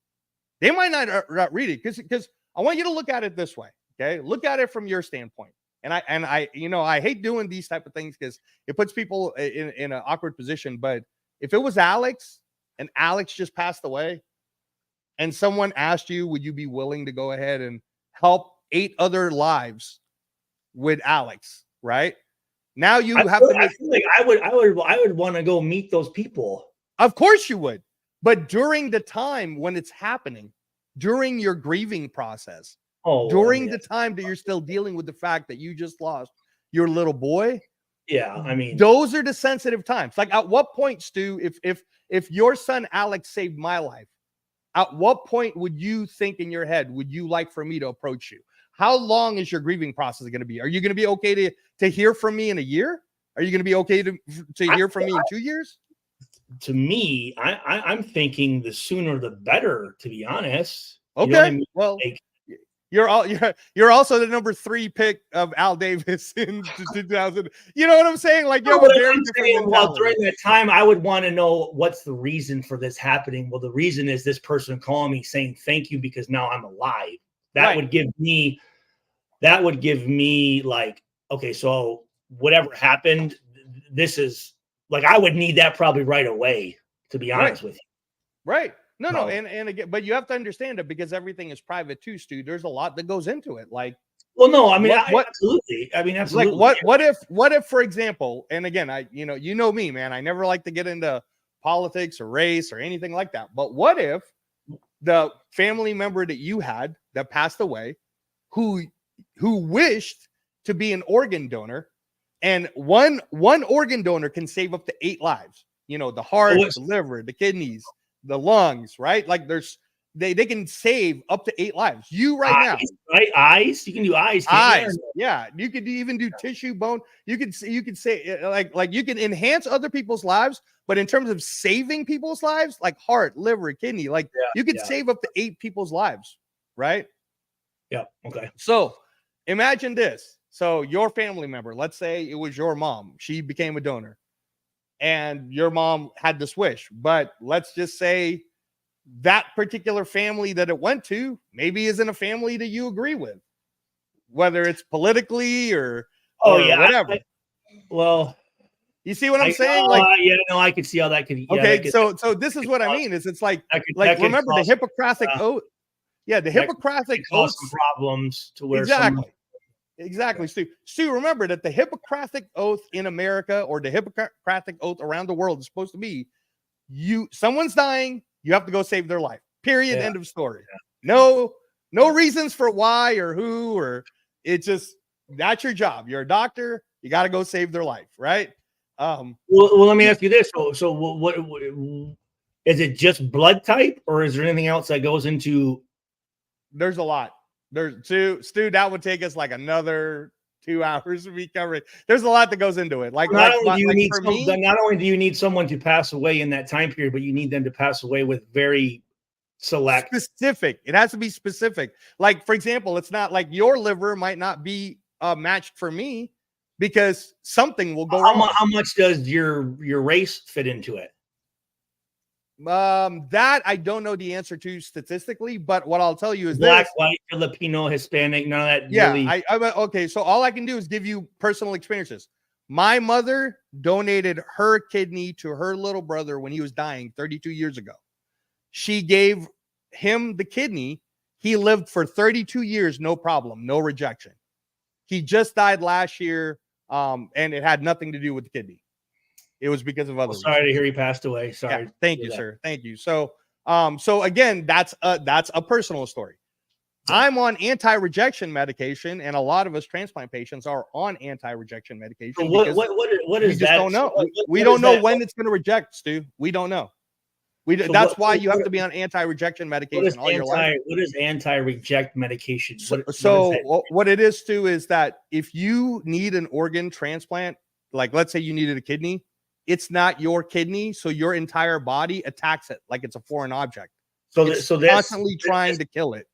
They might not read it because I want you to look at it this way. Okay, look at it from your standpoint. And I hate doing these type of things because it puts people in an awkward position. But if it was Alex and Alex just passed away, and someone asked you, would you be willing to go ahead and help 8 other lives with Alex? Right now, you have to. I feel like I would want to go meet those people. Of course you would, but during the time when it's happening, during your grieving process. During the time that you're still dealing with the fact that you just lost your little boy. Yeah, I mean, those are the sensitive times. Like, at what point, Stu, if your son Alex saved my life, at what point would you think in your head, would you like for me to approach you? How long is your grieving process going to be? Are you going to be okay to hear from me in a year? Are you going to be okay to hear from me in 2 years? To me, I'm thinking the sooner the better, to be honest. Okay. You know what I mean? Well, you're also the number 3 pick of Al Davis in 2000. You know what I'm saying? Like, you have a very different mentality. During that time, I would want to know what's the reason for this happening. Well, the reason is this person calling me saying thank you because now I'm alive. That would give me like, okay, so whatever happened, this is like, I would need that probably right away, to be honest with you. Right. No. And again, but you have to understand it because everything is private too, Stu. There's a lot that goes into it. Like, well, no, I mean, absolutely. I mean, absolutely. Like, what if, for example, and again, you know me, man, I never like to get into politics or race or anything like that. But what if the family member that you had that passed away, who wished to be an organ donor, and one organ donor can save up to 8 lives? You know, the heart, the liver, the kidneys, the lungs, right? Like, they can save up to 8 lives. You now, right? Eyes, you can do eyes. Yeah, you could even do tissue, bone. You could say like you can enhance other people's lives, but in terms of saving people's lives, like heart, liver, kidney, like you could save up to 8 people's lives, right? Yeah. Okay. So imagine this. So your family member, let's say it was your mom, she became a donor. And your mom had this wish, but let's just say that particular family that it went to maybe isn't a family that you agree with, whether it's politically or whatever. Well, you see what I'm saying? I could see how that could. Okay, so this is what I mean. It's like remember the Hippocratic oath. Yeah, the Hippocratic oath some problems to where Exactly, Stu. Stu, remember that the Hippocratic oath in America or the Hippocratic oath around the world is supposed to be someone's dying, you have to go save their life. Period. End of story. Yeah. No reasons for why or who, or it's just that's your job. You're a doctor, you got to go save their life, right? Well, let me ask you this. So what is it, just blood type, or is there anything else that goes into? There's a lot. There's Stu, that would take us like another 2 hours to be covering. There's a lot that goes into it. Like, not only do you need someone to pass away in that time period, but you need them to pass away with very specific. It has to be specific. Like, for example, it's not like your liver might not be matched for me because something will go wrong. How much does your race fit into it? That I don't know the answer to statistically, but what I'll tell you is black, white, Filipino, Hispanic, none of that. Yeah, really... okay. So all I can do is give you personal experiences. My mother donated her kidney to her little brother when he was dying 32 years ago. She gave him the kidney. He lived for 32 years, no problem, no rejection. He just died last year, and it had nothing to do with the kidney. It was because of other reasons. Sorry to hear he passed away. Sorry. Yeah, thank you, sir. Thank you. So again, that's a personal story. I'm on anti-rejection medication, and a lot of us transplant patients are on anti-rejection medication. So what is that? Don't know. We don't know when it's going to reject, Stu. We don't know. That's why you have to be on anti-rejection medication all your life. What is anti-reject medication? What it is, Stu, is that if you need an organ transplant, like let's say you needed a kidney, it's not your kidney, so your entire body attacks it like it's a foreign object. It's constantly trying to kill it.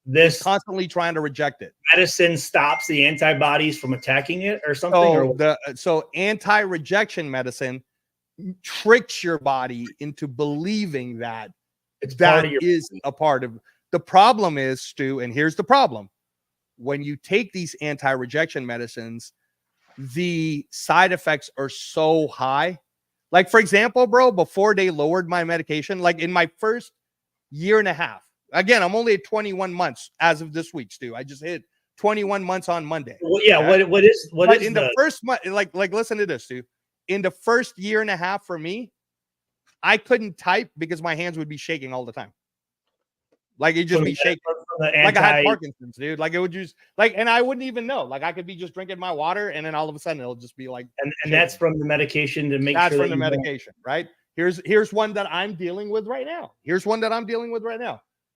It's constantly trying to reject it. Medicine stops the antibodies from attacking it or something? So anti-rejection medicine tricks your body into believing that is a part of the problem is, Stu, and here's the problem. When you take these anti-rejection medicines, the side effects are so high. Like, for example, bro, before they lowered my medication, like in my first year and a half, again, I'm only at 21 months as of this week, Stu. I just hit 21 months on Monday. Well, yeah. Right? What is the first month? Like, listen to this, Stu. In the first year and a half for me, I couldn't type because my hands would be shaking all the time. Like, it'd just be shaking. Like I had Parkinson's, dude. Like, it would just and I wouldn't even know. Like, I could be just drinking my water, and then all of a sudden it'll just be like. And that's from the medication to make that's sure. That's from the medication, right? Here's one that I'm dealing with right now.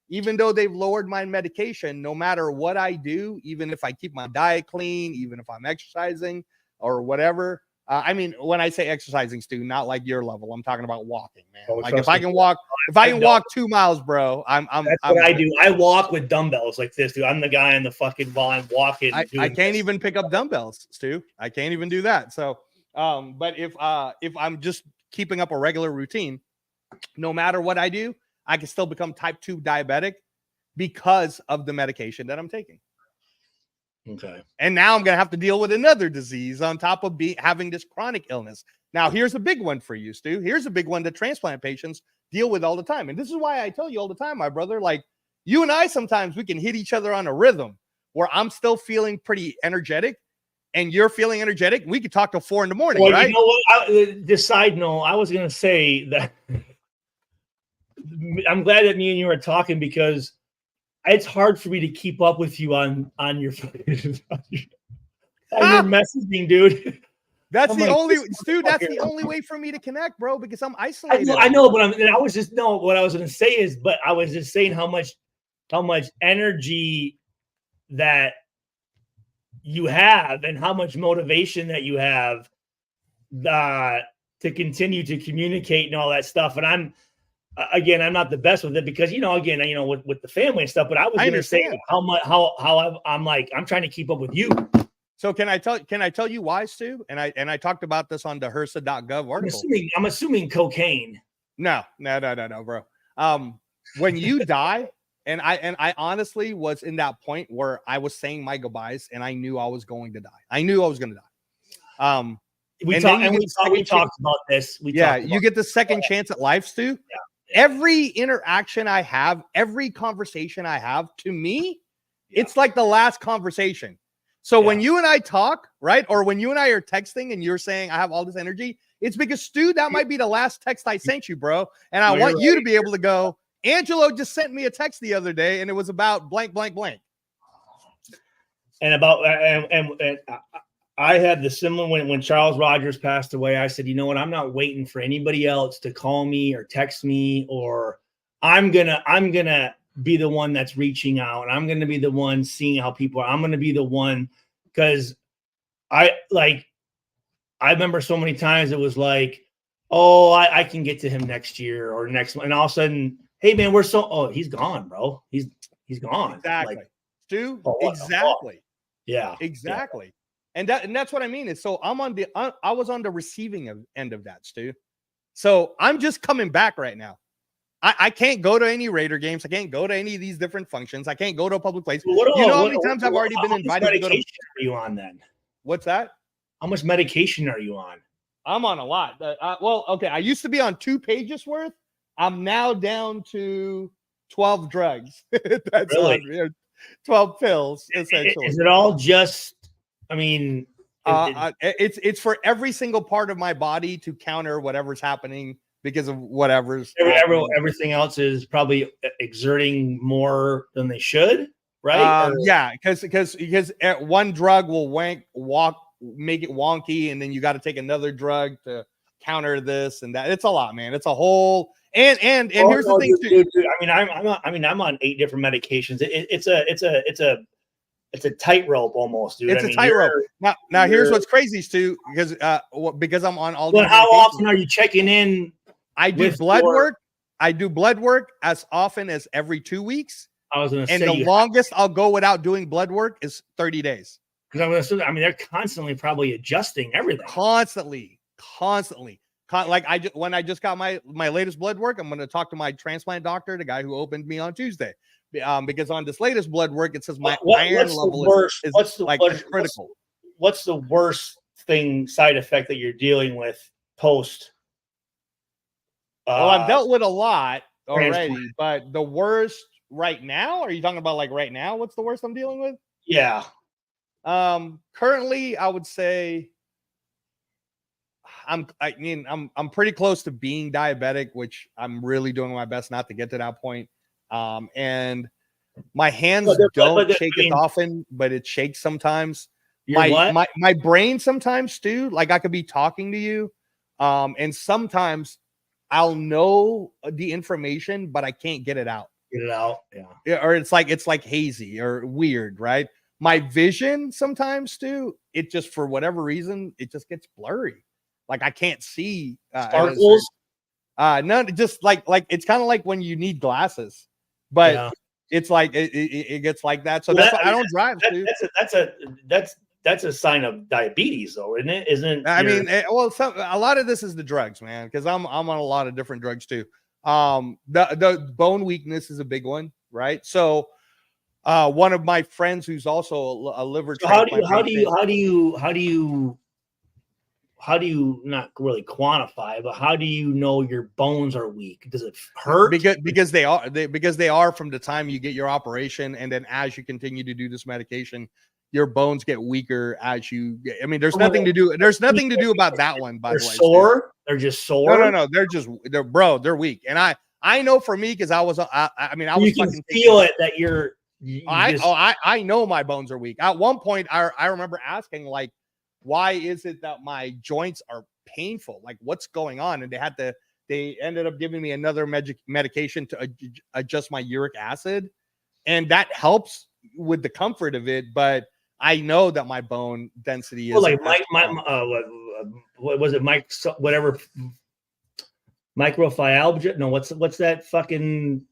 Even though they've lowered my medication, no matter what I do, even if I keep my diet clean, even if I'm exercising or whatever. I mean, when I say exercising, Stu, not like your level. I'm talking about walking, man. Like if I can walk 2 miles, bro, that's what I do. I walk with dumbbells like this, dude. I'm the guy in the fucking while I'm walking. I can't even pick up dumbbells, Stu. I can't even do that. So, but if I'm just keeping up a regular routine, no matter what I do, I can still become type 2 diabetic because of the medication that I'm taking. Okay. And now I'm going to have to deal with another disease on top of having this chronic illness. Now, here's a big one for you, Stu. Here's a big one that transplant patients deal with all the time. And this is why I tell you all the time, my brother, like you and I, sometimes we can hit each other on a rhythm where I'm still feeling pretty energetic and you're feeling energetic. We could talk till 4 a.m, right? You know what? This side note, I was going to say that I'm glad that me and you are talking because it's hard for me to keep up with you on your messaging, dude. That's the only, Stu. That's the only way for me to connect, bro. Because I'm isolated. I know, but what I was going to say is, but I was just saying how much energy that you have and how much motivation that you have to continue to communicate and all that stuff. And I'm not the best with it because, with the family and stuff, but I was going to say I'm trying to keep up with you. So can I tell you why, Stu? And I talked about this on the HRSA.gov article. I'm assuming cocaine. No, bro. When you die, and I honestly was in that point where I was saying my goodbyes and I knew I was going to die. I knew I was going to die. We talked about this. You get the second chance at life, Stu. Yeah. Every interaction I have, every conversation I have, to me, it's like the last conversation. So when you and I talk, right, or when you and I are texting and you're saying I have all this energy, it's because, Stu, that might be the last text I sent you, bro. And I want you to be able to go, Angelo just sent me a text the other day, and it was about blank, blank, blank. And about and I had the similar when Charles Rogers passed away. I said, you know what? I'm not waiting for anybody else to call me or text me, or I'm gonna be the one that's reaching out, and I'm gonna be the one seeing how people are. I'm gonna be the one because I remember so many times it was like, oh, I can get to him next year or next month, and all of a sudden, hey man, he's gone, bro. He's gone. Exactly, Stu. Exactly. Yeah. Exactly. Yeah. And that's what I mean is, so I was on the receiving end of that, Stu. So I'm just coming back right now. I can't go to any Raider games. I can't go to any of these different functions. I can't go to a public place. How many times I've already been invited to go to. How much medication are you on then? What's that? How much medication are you on? I'm on a lot. Okay. I used to be on 2 pages worth. I'm now down to 12 drugs. That's really? 12 pills, essentially. Is it all just? I mean, it's for every single part of my body to counter whatever's happening because of whatever's everything else is probably exerting more than they should, right? Yeah, because one drug will make it wonky, and then you got to take another drug to counter this and that. It's a lot, man. And here's the thing too. Dude, I'm on 8 different medications. It's a tightrope almost, dude. It's a tightrope. Now here's what's crazy, Stu, because I'm on all these. But how often are you checking in? I do blood work. I do blood work as often as every 2 weeks. I was going to say, and the longest I'll go without doing blood work is 30 days. Because they're constantly probably adjusting everything. Constantly. Like when I just got my latest blood work, I'm going to talk to my transplant doctor, the guy who opened me on Tuesday, because on this latest blood work it says my iron level is critical. What's the worst side effect that you're dealing with post? Well, I've dealt with a lot already, but the worst right now, are you talking about like right now? What's the worst I'm dealing with? Yeah. Currently I would say I'm pretty close to being diabetic, which I'm really doing my best not to get to that point. And my hands don't shake as often, but it shakes sometimes. My brain sometimes too. Like I could be talking to you, and sometimes I'll know the information, but I can't get it out. Yeah. Or it's like hazy or weird, right? My vision sometimes too. It just, for whatever reason, it just gets blurry. Like I can't see. Sparkles? No, just like it's kind of like when you need glasses, but it's like it gets like that. So that's why I don't drive. That's a sign of diabetes, though, isn't it? A lot of this is the drugs, man, because I'm on a lot of different drugs too. The bone weakness is a big one, right? So one of my friends who's also a liver transplant. How do you not really quantify, but how do you know your bones are weak? Does it hurt? Because they are from the time you get your operation, and then as you continue to do this medication, your bones get weaker as you get. I mean, there's nothing to do about that one. By the way, sore. They're just sore. No. They're weak. And I know for me, because I was you can feel it that you're. I know my bones are weak. At one point, I remember asking, like, why is it that my joints are painful? Like, what's going on? And they ended up giving me another medication to adjust my uric acid. And that helps with the comfort of it. But I know that my bone density is what was it? Whatever microfialgia? No, what's that fucking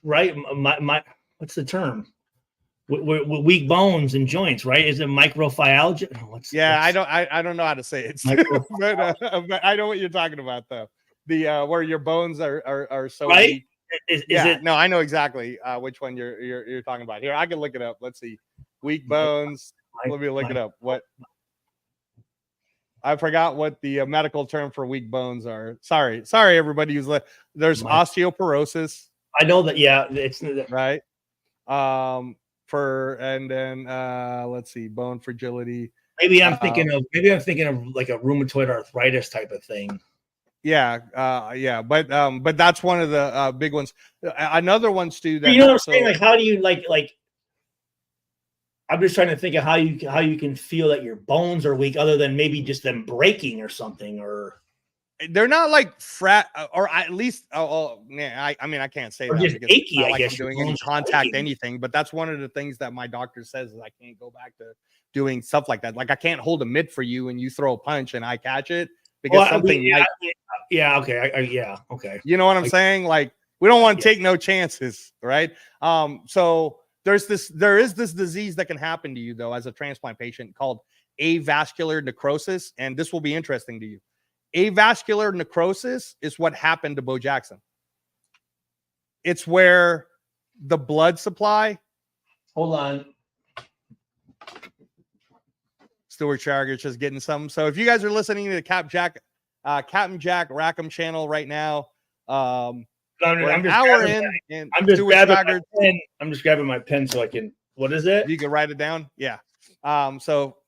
right? What's the term? Weak bones and joints, right? Is it microfialgia? I don't know how to say it. But I know what you're talking about, though. The where your bones are so right. Weak. Is it? No, I know exactly which one you're talking about. Here, I can look it up. Let's see. Weak bones. Let me look it up. What? I forgot what the medical term for weak bones are. Sorry, everybody who's there's osteoporosis. I know that. Yeah, it's right. Let's see, bone fragility. Maybe I'm thinking of like a rheumatoid arthritis type of thing. But that's one of the big ones. Another one, Stu, that you know what I'm saying? Like, how do you like? I'm just trying to think of how you can feel that your bones are weak, other than maybe just them breaking or something, or they're not like or at least I can't say that just because achy. It's not I guess I'm doing any contact anything, but that's one of the things that my doctor says is I can't go back to doing stuff like that. Like I can't hold a mitt for you and you throw a punch and I catch it because okay. You know what I'm saying? Like we don't want to take no chances, right? So there is this disease that can happen to you though as a transplant patient called avascular necrosis, and this will be interesting to you. Avascular necrosis is what happened to Bo Jackson. It's where the blood supply. Hold on. Stuart Schweigert just getting some. So if you guys are listening to the Captain Jack Rackham channel right now, I'm just grabbing my pen so I can. What is it? You can write it down. Yeah. So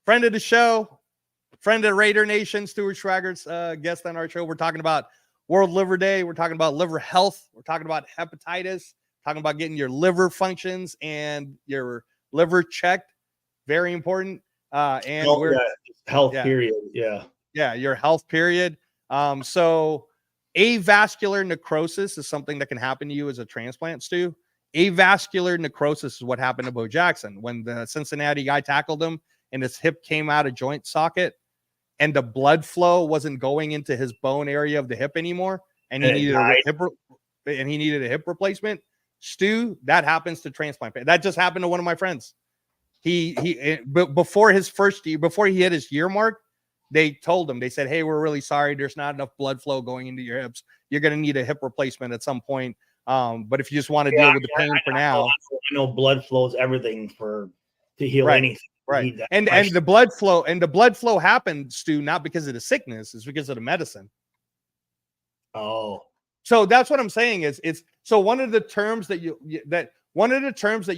friend of the show, friend of Raider Nation, Stuart Schweigert's guest on our show. We're talking about World Liver Day. We're talking about liver health. We're talking about hepatitis. Talking about getting your liver functions and your liver checked. Very important. Health period. Yeah. Your health period. So avascular necrosis is something that can happen to you as a transplant, Stu. Avascular necrosis is what happened to Bo Jackson when the Cincinnati guy tackled him and his hip came out of joint socket and the blood flow wasn't going into his bone area of the hip anymore, and he needed a hip replacement. Stu, that happens to transplant. That just happened to one of my friends. But before his first year, before he hit his year mark, they told him, they said, hey, we're really sorry. There's not enough blood flow going into your hips. You're going to need a hip replacement at some point. But if you just want to deal with the pain for now. I know blood flows everything to heal anything. Right. And the blood flow happened, Stu, not because of the sickness, it's because of the medicine. Oh. So that's what I'm saying is so one of the terms that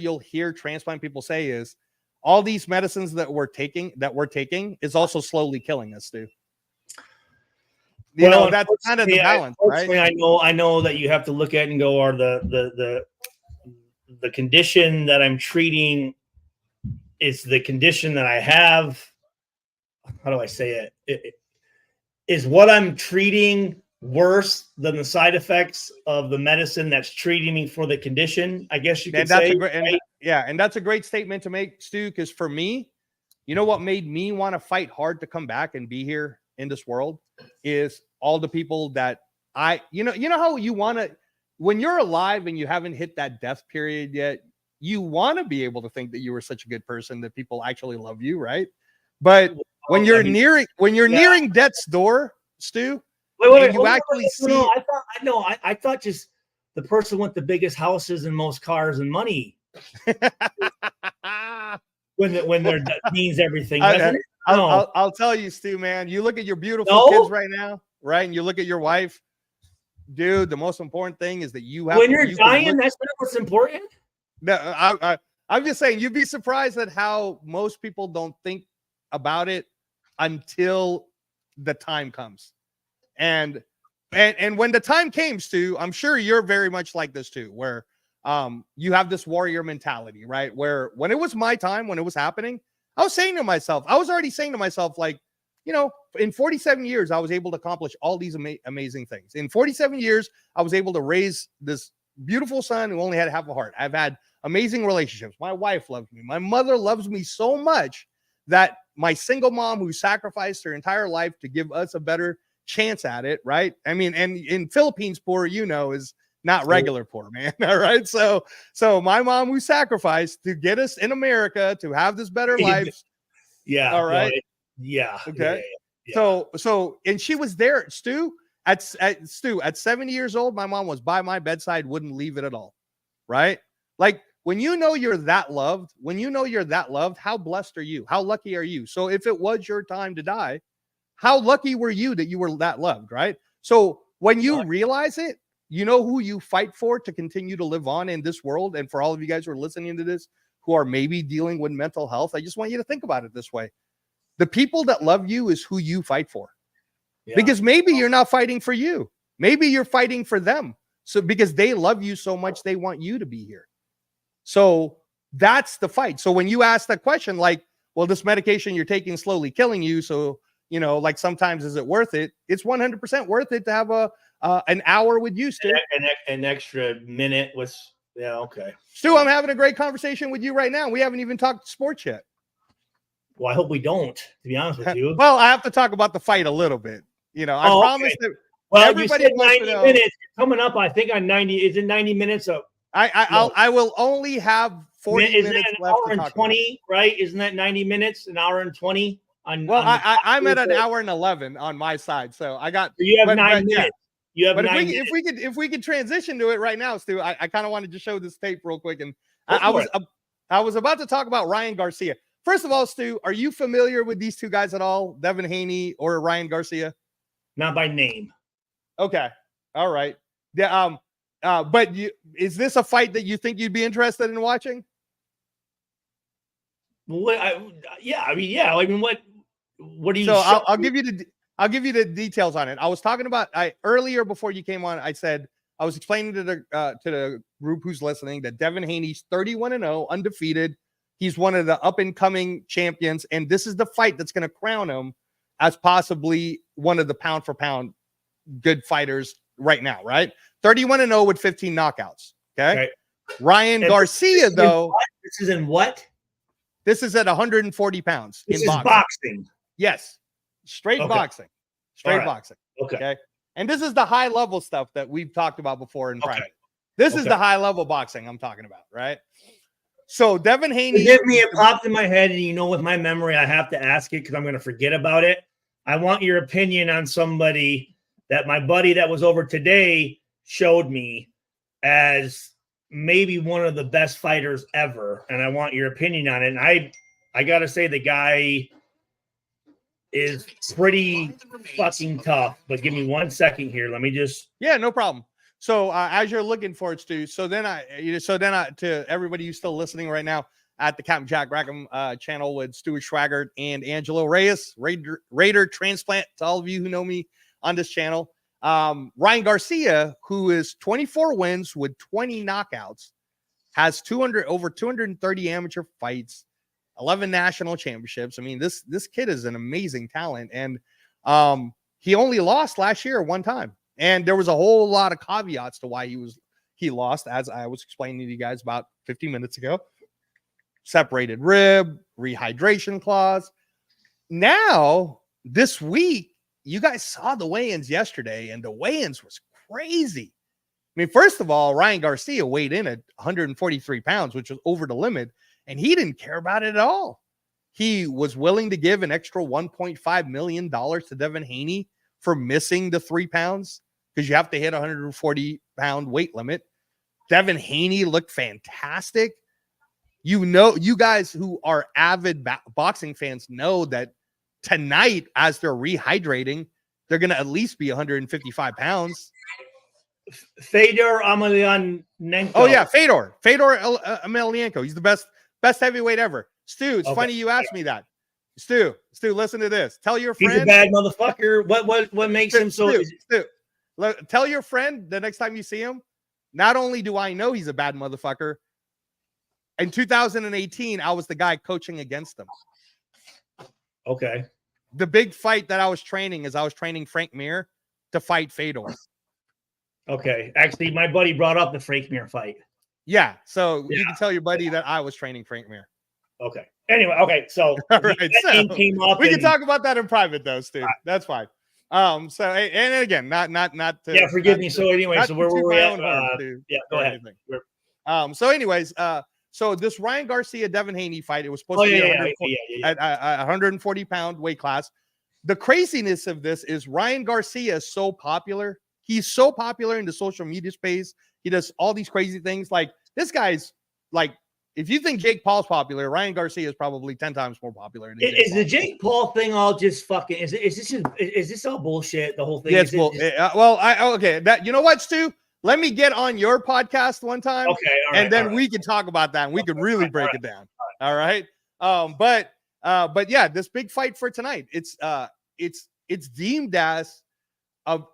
you'll hear transplant people say is all these medicines that we're taking is also slowly killing us, Stu. That's kind of the balance, right? I know that you have to look at and go, are the condition that I'm treating is the condition that I have. How do I say it? Is what I'm treating worse than the side effects of the medicine that's treating me for the condition? I guess you could say. And that's a great statement to make, Stu, because for me, you know what made me want to fight hard to come back and be here in this world is all the people that you know how you want to, when you're alive and you haven't hit that death period yet, you want to be able to think that you were such a good person that people actually love you, right? But when you're nearing death's door, Stu, wait, you actually see. I thought just the person with the biggest houses and most cars and money. when that means everything, doesn't it? No. I'll tell you, Stu, man. You look at your beautiful kids right now, right? And you look at your wife, dude. The most important thing is that you have. When you're dying, that's not what's important. No, I'm just saying. You'd be surprised at how most people don't think about it until the time comes. And when the time came, Stu, I'm sure you're very much like this too, where you have this warrior mentality, right? Where when it was my time, when it was happening, I was already saying to myself, like, in 47 years, I was able to accomplish all these amazing things. In 47 years, I was able to raise this beautiful son who only had half a heart. I've had amazing relationships. My wife loves me. My mother loves me so much that my single mom who sacrificed her entire life to give us a better chance at it, right? I mean, and in Philippines, poor, is not regular poor, man. All right. So my mom who sacrificed to get us in America to have this better life. Yeah. All right. Yeah. Okay. Yeah. So, and she was there, Stu, at 70 years old, my mom was by my bedside, wouldn't leave it at all. Right. Like when you're that loved, how blessed are you? How lucky are you? So if it was your time to die, how lucky were you that you were that loved? Right. So when you realize it, you know who you fight for to continue to live on in this world. And for all of you guys who are listening to this, who are maybe dealing with mental health, I just want you to think about it this way. The people that love you is who you fight for. Yeah. Because maybe you're not fighting for you. Maybe you're fighting for them. So because they love you so much, they want you to be here. So that's the fight. So when you ask that question, like, well, this medication you're taking is slowly killing you. So, like sometimes is it worth it? It's 100% worth it to have an hour with you, Stu. An extra minute was, okay. Stu, I'm having a great conversation with you right now. We haven't even talked sports yet. Well, I hope we don't, to be honest with you. Well, I have to talk about the fight a little bit. I promise that. Well, everybody, you said 90 minutes coming up. I think on 90. Is it 90 minutes? I will only have 40 minutes left. Hour and 20, right? Isn't that 90 minutes? An hour and 20. I'm at an hour and 11 on my side, so I got. So you have 9 minutes. Yeah. You have. But if we could transition to it right now, Stu, I kind of wanted to show this tape real quick, and I was about to talk about Ryan Garcia. First of all, Stu, are you familiar with these two guys at all, Devin Haney or Ryan Garcia? Not by name. Okay, all right. Yeah. But is this a fight that you think you'd be interested in watching? Well, I mean, what do you? So I'll give you the details on it. I was talking about earlier before you came on. I said I was explaining to the group who's listening that Devin Haney's 31-0, undefeated. He's one of the up and coming champions, and this is the fight that's going to crown him as possibly one of the pound for pound good fighters right now, right? 31-0 with 15 knockouts. Okay. Ryan And Garcia, though. This is in what? This is at 140 pounds. This in is boxing. Yes. Straight boxing. Straight boxing. Okay. And this is the high level stuff that we've talked about before in private. Okay. This is the high level boxing I'm talking about, right? So Devin Haney. Forgive me, it popped in my head, and with my memory, I have to ask it because I'm going to forget about it. I want your opinion on somebody that my buddy that was over today showed me as maybe one of the best fighters ever, and I want your opinion on it. And I got to say the guy is pretty fucking tough, but give me 1 second here. Let me just. Yeah, no problem. So as you're looking for it, Stu, so then to everybody who's still listening right now at the Captain Jack Rackham channel with Stuart, Schweigert, and Angelo, Reyes, Raider transplant to all of you who know me on this channel. Ryan Garcia, who is 24 wins with 20 knockouts, has over 230 amateur fights, 11 national championships. I mean, this kid is an amazing talent, and he only lost last year one time. And there was a whole lot of caveats to why he lost, as I was explaining to you guys about 15 minutes ago. Separated rib, rehydration clause. Now, this week, you guys saw the weigh-ins yesterday, and the weigh-ins was crazy. I mean, first of all, Ryan Garcia weighed in at 143 pounds, which was over the limit, and he didn't care about it at all. He was willing to give an extra $1.5 million to Devin Haney for missing the 3 pounds, because you have to hit 140-pound weight limit. Devin Haney looked fantastic. You guys who are avid boxing fans know that tonight, as they're rehydrating, they're going to at least be 155 pounds. Fedor Emelianenko. Oh, yeah, Fedor Emelianenko. He's the best heavyweight ever. Stu, it's funny you asked me that. Stu, listen to this. Tell your friend. He's a bad motherfucker. What makes him so... Stu, tell your friend the next time you see him, not only do I know he's a bad motherfucker, in 2018, I was the guy coaching against him. Okay. The big fight that I was training Frank Mir to fight Fedor. Okay. Actually, my buddy brought up the Frank Mir fight. Yeah. So you can tell your buddy that I was training Frank Mir. Okay. Anyway, okay. So, all right, so came up we can talk about that in private, though, Stu. That's fine. So, and again, not to. Yeah, forgive me. So anyway, so where were we at? Yeah, go ahead. So anyways, so this Ryan Garcia Devin Haney fight, it was supposed to be at 140-pound weight class. The craziness of this is Ryan Garcia is so popular. He's so popular in the social media space. He does all these crazy things. Like, this guy's like, if you think Jake Paul's popular, Ryan Garcia is probably 10 times more popular. Is the Jake Paul thing all just fucking? Is this all bullshit? The whole thing. Yeah, okay. That, you know what, Stu? Let me get on your podcast one time. Okay, and then we can talk about that, and we could really break it down. All right. But yeah, this big fight for tonight. It's deemed as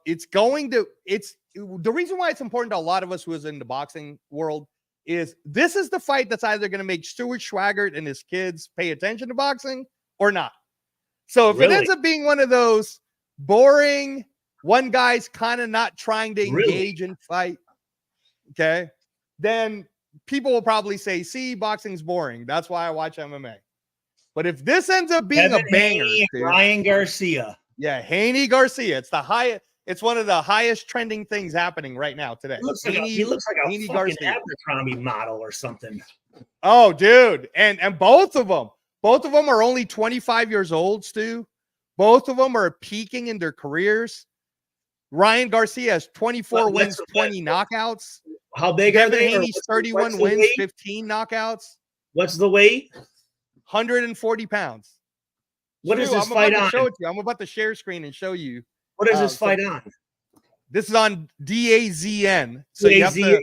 it's the reason why it's important to a lot of us who is in the boxing world is this is the fight that's either going to make Stuart Schweigert and his kids pay attention to boxing or not. So if it ends up being one of those boring, one guy's kind of not trying to engage and fight, okay, then people will probably say, see, boxing's boring. That's why I watch MMA. But if this ends up being a banger, Ryan Garcia. Yeah, Haney Garcia. It's one of the highest trending things happening right now today. He looks like a fucking Abercrombie model or something. Oh, dude. And both of them are only 25 years old, Stu. Both of them are peaking in their careers. Ryan Garcia has 24 wins, 20 knockouts. How big are they? Haney's 31 wins, 15 knockouts. What's the weight? 140 pounds. What is this fight on? I'm about to share screen and show you. What is this fight on? This is on DAZN. So you have to,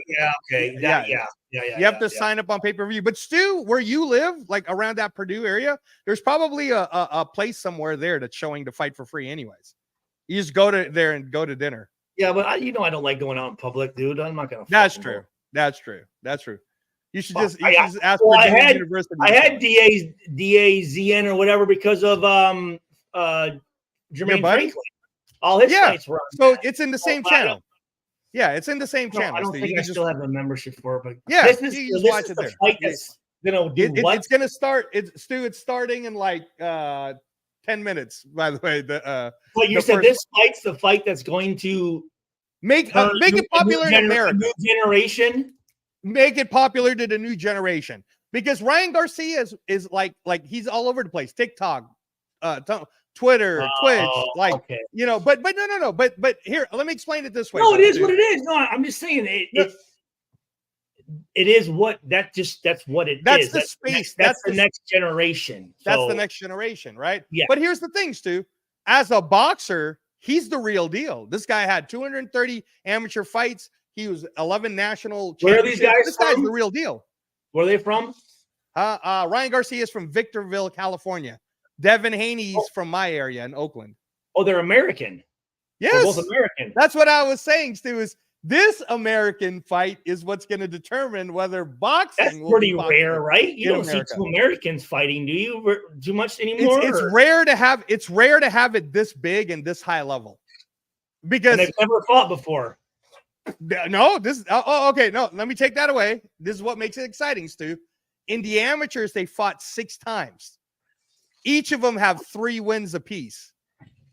you have to sign up on pay-per-view. But Stu, where you live, like around that Purdue area, there's probably a place somewhere there that's showing the fight for free anyways. You just go to there and go to dinner. Yeah, but I don't like going out in public, dude. I'm not gonna. That's true. That's true. You should just ask. I had DAZN or whatever because of Jermaine Franklin. All his fights were on so it's in the same channel. Yeah, it's in the same No, channel. I don't think I still have a membership for it, but yeah, this is you just this watch is it the there. fight that's gonna do what? It's gonna start. It's starting in like 10 minutes. By the way, But you said this fight's the fight that's going to make it popular in America. A new generation. Make it popular to the new generation because Ryan Garcia is like he's all over the place. TikTok, Twitter, Twitch, like okay. you know. But no. But here, let me explain it this way. No, it is what it is. No, I'm just saying it is what that's what it that's is. The space. That's the next generation. That's the next generation, right? Yeah. But here's the thing, Stu. As a boxer, he's the real deal. This guy had 230 amateur fights. He was 11 national championships. Where are these guys This from? guy's the real deal. Where are they from? Ryan Garcia is from Victorville, California. Devin Haney's from my area in Oakland. Oh, they're American. Yes. They're both American. That's what I was saying, Stu, is this American fight is what's going to determine whether boxing That's pretty rare, right? You don't America. see two Americans fighting, do you? Too much anymore? It's rare to have it this big and this high level. Because they've never fought before. No, okay. No, let me take that away. This is what makes it exciting, Stu. In the amateurs, they fought 6 times. Each of them have 3 wins apiece.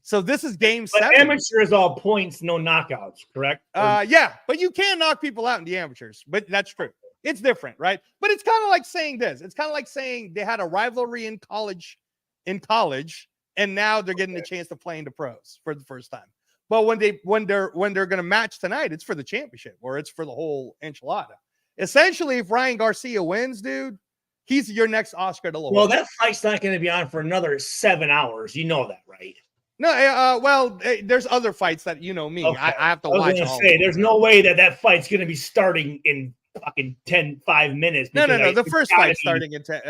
So this is game 7. Amateur is all points, no knockouts, correct? Yeah, but you can knock people out in the amateurs. But that's true. It's different, right? But it's kind of like saying this. It's kind of like saying they had a rivalry in college, and now they're getting the chance to play in the pros for the first time. But when they're going to match tonight, it's for the championship or it's for the whole enchilada. Essentially, if Ryan Garcia wins, dude, he's your next Oscar de la Hoya. Well, that fight's not going to be on for another 7 hours. You know that, right? No, there's other fights that you know me. Okay. I have to watch. There's no way that fight's going to be starting in fucking 5 minutes. No. The first fight's starting in 10.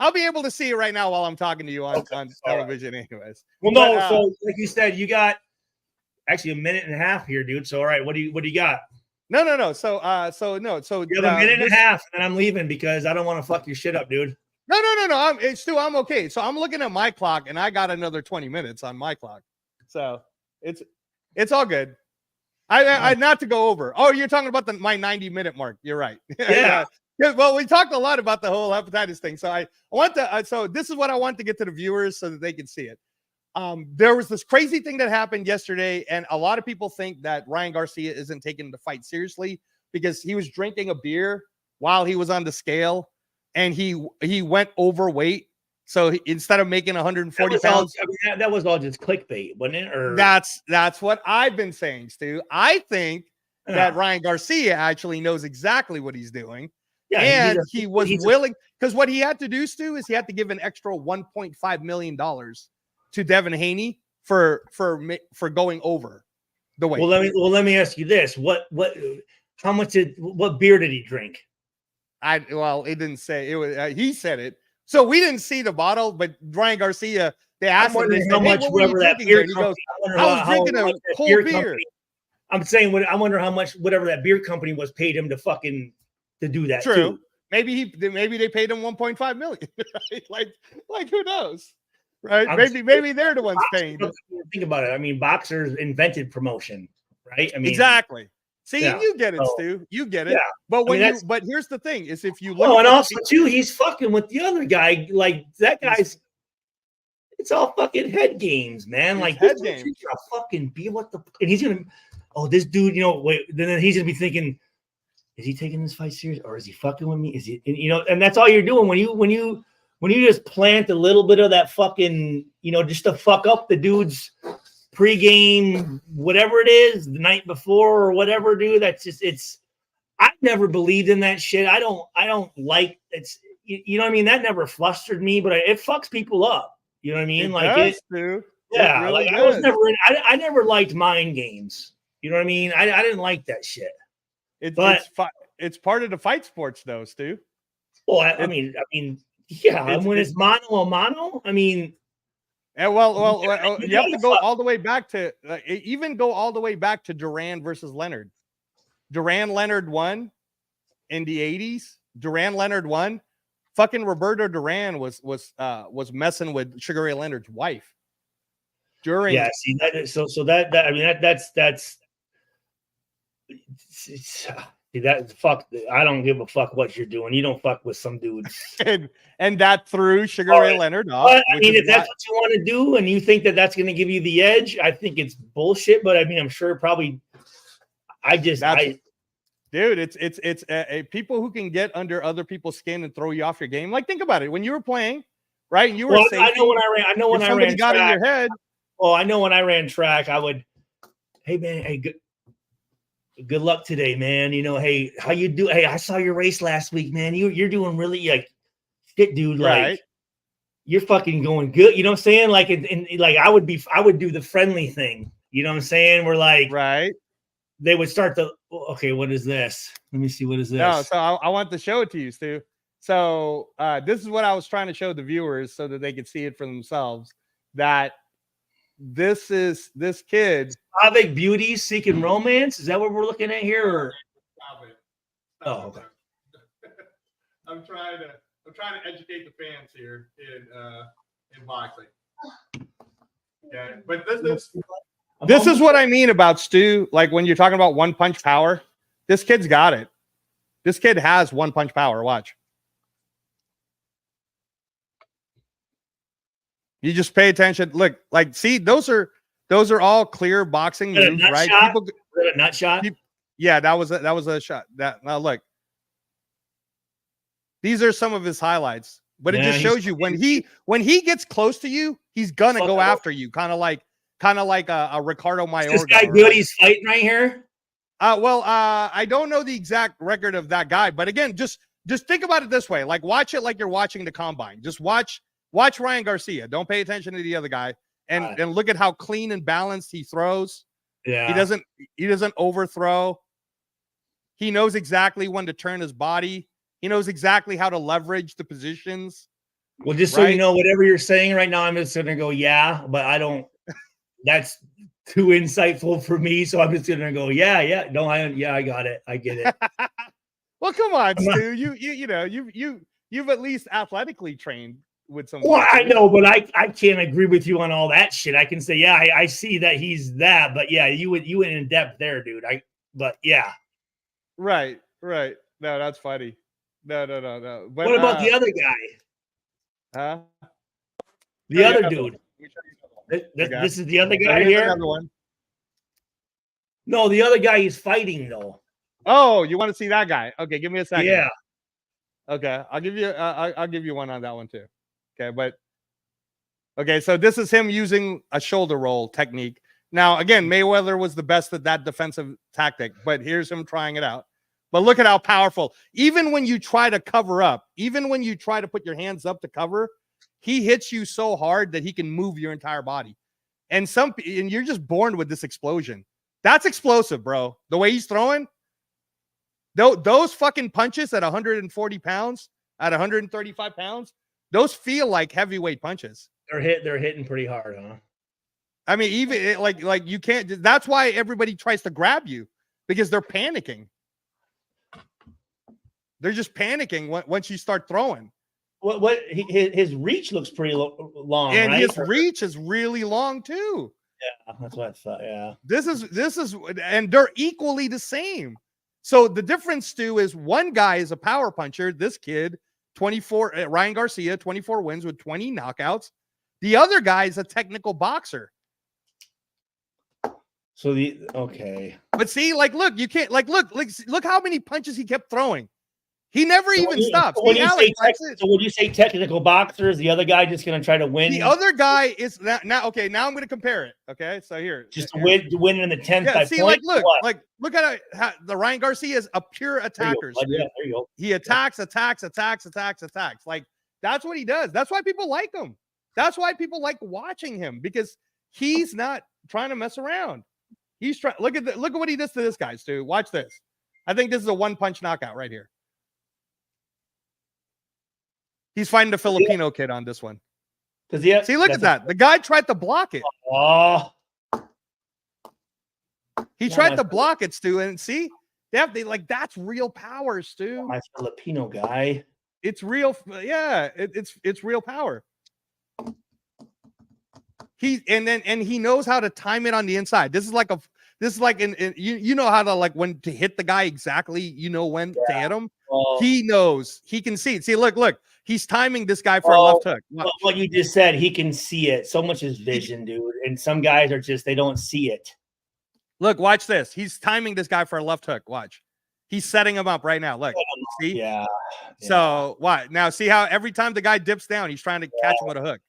I'll be able to see it right now while I'm talking to you on television, anyways. Well, no. So, like you said, you got actually a minute and a half here, dude. So, all right, what do you got? No. So you have a minute and a half, and I'm leaving because I don't want to fuck your shit up, dude. No. Stu, I'm okay. So I'm looking at my clock, and I got another 20 minutes on my clock. So it's all good. I not to go over. Oh, you're talking about my 90-minute mark. You're right. Yeah. Well, we talked a lot about the whole hepatitis thing. So I want to. So this is what I want to get to the viewers so that they can see it. There was this crazy thing that happened yesterday, and a lot of people think that Ryan Garcia isn't taking the fight seriously because he was drinking a beer while he was on the scale. And he went overweight. So instead of making 140 pounds, that was all just clickbait, wasn't it? Or that's what I've been saying, Stu. I think that Ryan Garcia actually knows exactly what he's doing. Yeah, and he was willing, because what he had to do, Stu, is he had to give an extra $1.5 million to Devin Haney for going over the weight. Well, let me ask you this: what beer did he drink? It didn't say it was. He said it, so we didn't see the bottle. But Ryan Garcia, they asked him how much whatever that beer. He goes, "I was drinking a cold beer." I'm saying, I wonder how much whatever that beer company was paid him to do that. True. Too. Maybe they paid him $1.5 million. Right? Like who knows? Right? Maybe they're the ones paying. Think about it. I mean, boxers invented promotion, right? I mean, exactly. See, you get it, Stu. You get it. Yeah. But here's the thing: is if you look. Oh, and also too, he's fucking with the other guy. Like that guy's. It's all fucking head games, man. Like head games. Fucking be what the. And he's gonna. Oh, this dude. Wait. Then he's gonna be thinking, is he taking this fight serious, or is he fucking with me? Is he? And that's all you're doing when you just plant a little bit of that fucking. Just to fuck up the dude's pregame, whatever it is, the night before or whatever, dude. That's just I've never believed in that shit. I don't like it's. You know what I mean? That never flustered me, but it fucks people up. You know what I mean? Dude. Yeah. Really I was never. I never liked mind games. You know what I mean? I didn't like that shit. It's part of the fight sports, though, Stu. Well, I mean, yeah. When it's mano a mano, I mean. And well, you have to go all the way back to Duran versus Leonard. Duran-Leonard won in the 80s. Duran-Leonard won. Fucking Roberto Duran was messing with Sugar Ray Leonard's wife. See that. So that I mean that's See, that fuck. I don't give a fuck what you're doing. You don't fuck with some dudes. and that threw Sugar Ray Leonard off. But, I mean, if that's what you want to do, and you think that that's going to give you the edge, I think it's bullshit. But I mean, I'm sure probably. Dude, it's people who can get under other people's skin and throw you off your game. Like, think about it. When you were playing, right? And you were safety, I know when I ran got track, in your head. Well, I know when I ran track, I would, hey man, hey, good luck today, man. You know, hey, how you do? Hey, I saw your race last week, man. You're doing really like shit, dude. Like, right. You're fucking going good. You know what I'm saying? Like, and like I would do the friendly thing. You know what I'm saying? We're like, right. They would start to, okay, what is this? Let me see. What is this? No, so I want to show it to you, Stu. So this is what I was trying to show the viewers so that they could see it for themselves. That this kid. Slavic beauty seeking romance. Is that what we're looking at here? Or? Stop it. Oh, okay. I'm trying to educate the fans here in boxing. Yeah, but this is what I mean about Stu. Like when you're talking about one punch power, this kid's got it. This kid has one punch power. Watch. You just pay attention. Look, like, see, those are all clear boxing moves, right? People, a nut shot. Yeah, that was a shot. That now look. These are some of his highlights, but it just shows you when he gets close to you, he's gonna go after you, kind of like a Ricardo Mayorga. This guy good? He's fighting right here. I don't know the exact record of that guy, but again, just think about it this way: like watch it like you're watching the combine. Just watch Ryan Garcia. Don't pay attention to the other guy, and look at how clean and balanced he throws. Yeah, he doesn't overthrow. He knows exactly when to turn his body. He knows exactly how to leverage the positions. Well, just so you know, whatever you're saying right now, I'm just going to go, yeah, but I don't. That's too insightful for me, so I'm just going to go, yeah. No, I got it. I get it. Well, come on, Stu. You've at least athletically trained with some. Well, I know, but I can't agree with you on all that shit. I can say, yeah, I see that he's that, but yeah, you went in depth there, dude. But yeah, right. No, that's funny. No. But, what about the other guy? Huh? The other dude. This is the other guy here. Another one. No, the other guy he's fighting though. Oh, you want to see that guy? Okay, give me a second. Yeah. Okay, I'll give you one on that one too. Okay, so this is him using a shoulder roll technique. Now, again, Mayweather was the best at that defensive tactic, but here's him trying it out. But look at how powerful. Even when you try to cover up, even when you try to put your hands up to cover, he hits you so hard that he can move your entire body. And you're just born with this explosion. That's explosive, bro. The way he's throwing, those fucking punches at 140 pounds, at 135 pounds, those feel like heavyweight punches. They're hitting pretty hard, huh? I mean, even like you can't. That's why everybody tries to grab you, because they're panicking. They're just panicking once you start throwing. His reach looks pretty long, and right? His reach is really long too. Yeah, that's what I thought. Yeah, this is, and they're equally the same. So the difference, Stu, is one guy is a power puncher. This kid, 24, Ryan Garcia, 24 wins with 20 knockouts. The other guy is a technical boxer. So okay, but see, like, look, you can't look how many punches he kept throwing. He never even stops. So when you say technical boxers, the other guy just going to try to win? The other guy is now okay, now I'm going to compare it. Okay, so here. Just win in the 10th by see, point? Look at how the Ryan Garcia is a pure attacker. There you go. He attacks. Like, that's what he does. That's why people like him. That's why people like watching him, because he's not trying to mess around. He's trying. Look at what he does to this guy, Stu. Watch this. I think this is a one-punch knockout right here. He's fighting the Filipino kid on this one. See, look at that. The guy tried to block it. Oh. He tried to block it, Stu, and see, that's real power, Stu. My Filipino guy. It's real. Yeah, it's real power. He knows how to time it on the inside. This is like This is like you know how to like when to hit the guy exactly. You know when to hit him. Well, He knows. He can see it. See, look. He's timing this guy for a left hook. What you just said, he can see it. So much is vision, dude. And some guys are just they don't see it. Look, watch this. He's timing this guy for a left hook. Watch. He's setting him up right now. Look. See? Yeah. So what? Now see how every time the guy dips down, he's trying to catch him with a hook.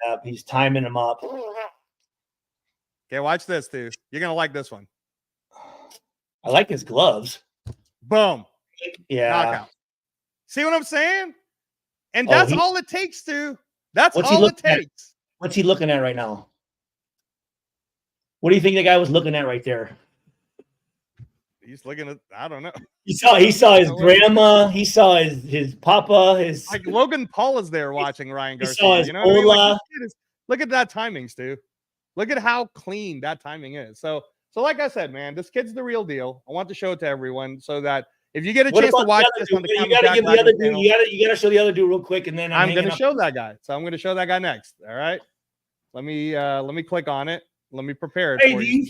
Yeah, he's timing him up. Okay, watch this, dude. You're gonna like this one. I like his gloves. Boom. Yeah. Knockout. See what I'm saying? And that's all it takes, dude. That's all it takes. What's he looking at right now? What do you think the guy was looking at right there? He's looking at, I don't know. He saw his grandma. He saw his papa. His like Logan Paul is there watching Ryan Garcia. Saw his you know what I mean? Like, Ola. look at that timing, Stu. Look at how clean that timing is. So like I said, man, this kid's the real deal. I want to show it to everyone so that if you get a chance to watch this on the you gotta give the other dude. You gotta show the other dude real quick, and then I'm gonna show that guy. So I'm gonna show that guy next. All right. Let me click on it. Let me prepare it. Hey, do you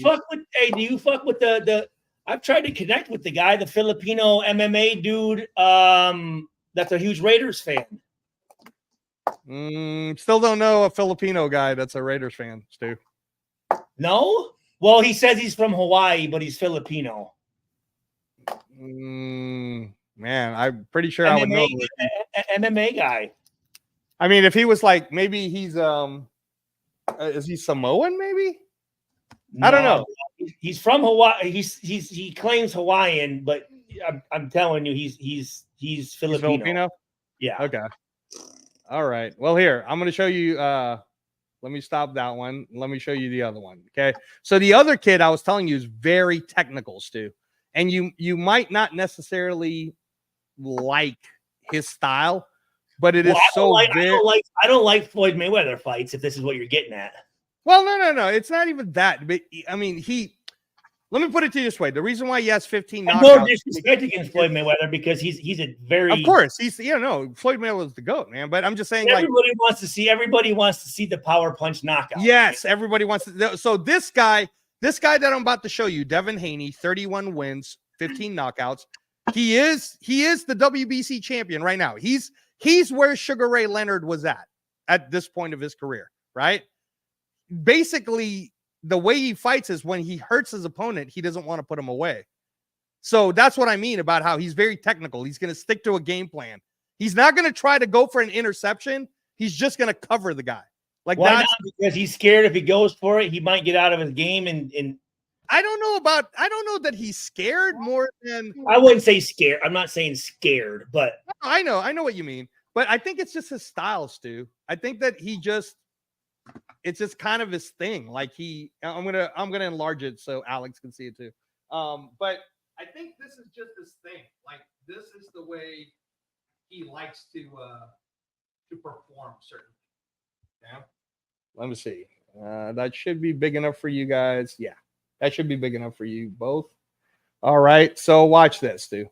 fuck with the? I've tried to connect with the guy, the Filipino MMA dude. That's a huge Raiders fan. Still don't know a Filipino guy that's a Raiders fan, Stu. No? Well, he says he's from Hawaii, but he's Filipino. Man, I'm pretty sure MMA, I would know. MMA guy. I mean, if he was like, maybe he's is he Samoan? Maybe I don't know. He's from Hawaii. He claims Hawaiian, but I'm telling you, he's Filipino. Filipino? Yeah. Okay. All right. Well, here I'm going to show you. Let me stop that one. Let me show you the other one. Okay. So the other kid I was telling you is very technical, Stu, and you might not necessarily like his style, but it is so. I don't like Floyd Mayweather fights. If this is what you're getting at. Well, no. It's not even that. But I mean, let me put it to you this way: the reason why he has 15 knockouts, no disrespect against Floyd Mayweather because he's a very, of course, Floyd Mayweather was the GOAT, man. But I'm just saying, everybody wants to see the power punch knockout. Yes, everybody wants to. So this guy that I'm about to show you, Devin Haney, 31 wins, 15 knockouts. He is the WBC champion right now. He's where Sugar Ray Leonard was at this point of his career, right? Basically, the way he fights is when he hurts his opponent, he doesn't want to put him away. So that's what I mean about how he's very technical. He's going to stick to a game plan. He's not going to try to go for an interception. He's just going to cover the guy. Like why not? Because he's scared if he goes for it, he might get out of his game. And I don't know that he's scared more than. I wouldn't say scared. I'm not saying scared, but I know what you mean. But I think it's just his style, Stu. I think that it's just kind of his thing. Like I'm gonna enlarge it so Alex can see it too. But I think this is just his thing. Like this is the way he likes to perform certain. Yeah. Let me see. That should be big enough for you guys. Yeah, that should be big enough for you both. All right. So watch this, Stu.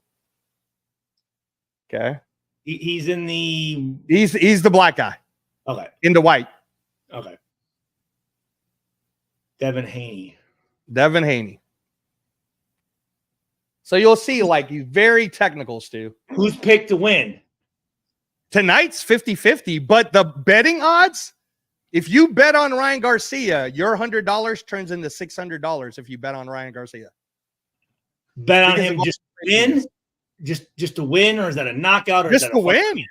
Okay. He's in the. He's the black guy. Okay. In the white. Okay. Devin Haney. So you'll see, like, he's very technical, Stu. Who's picked to win? Tonight's 50-50, but the betting odds, if you bet on Ryan Garcia, your $100 turns into $600 if you bet on Ryan Garcia. Bet on him just to win? Just to win, or is that a knockout? Or just to win.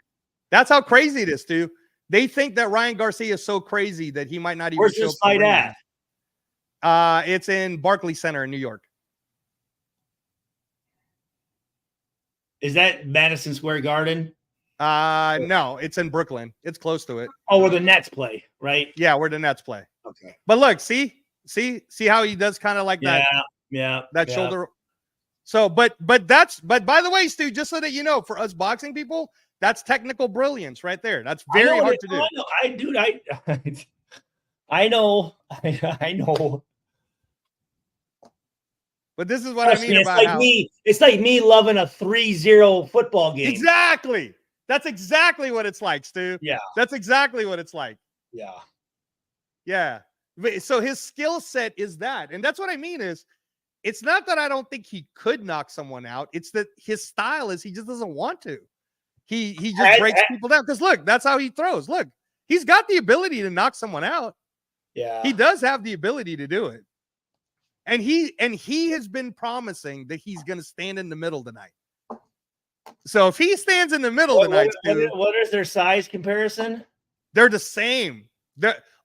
That's how crazy it is, Stu. They think that Ryan Garcia is so crazy that he might not even. Where's this fight at? It's in Barclays Center in New York. Is that Madison Square Garden? No, it's in Brooklyn. It's close to it. Oh, where the Nets play, right? Yeah, where the Nets play. Okay. But look, see how he does kind of like that. Yeah. Shoulder. So, but by the way, Stu, just so that you know, for us boxing people, that's technical brilliance right there. That's very hard to do. I know. But this is what I mean about it's like me loving a 3-0 football game. Exactly. That's exactly what it's like, Stu. Yeah. That's exactly what it's like. Yeah. So his skill set is that. And that's what I mean is it's not that I don't think he could knock someone out. It's that his style is he just doesn't want to. He just breaks people down. Because look, that's how he throws. Look, he's got the ability to knock someone out. Yeah. He does have the ability to do it. And he has been promising that he's going to stand in the middle tonight. So if he stands in the middle tonight, what is their size comparison? They're the same.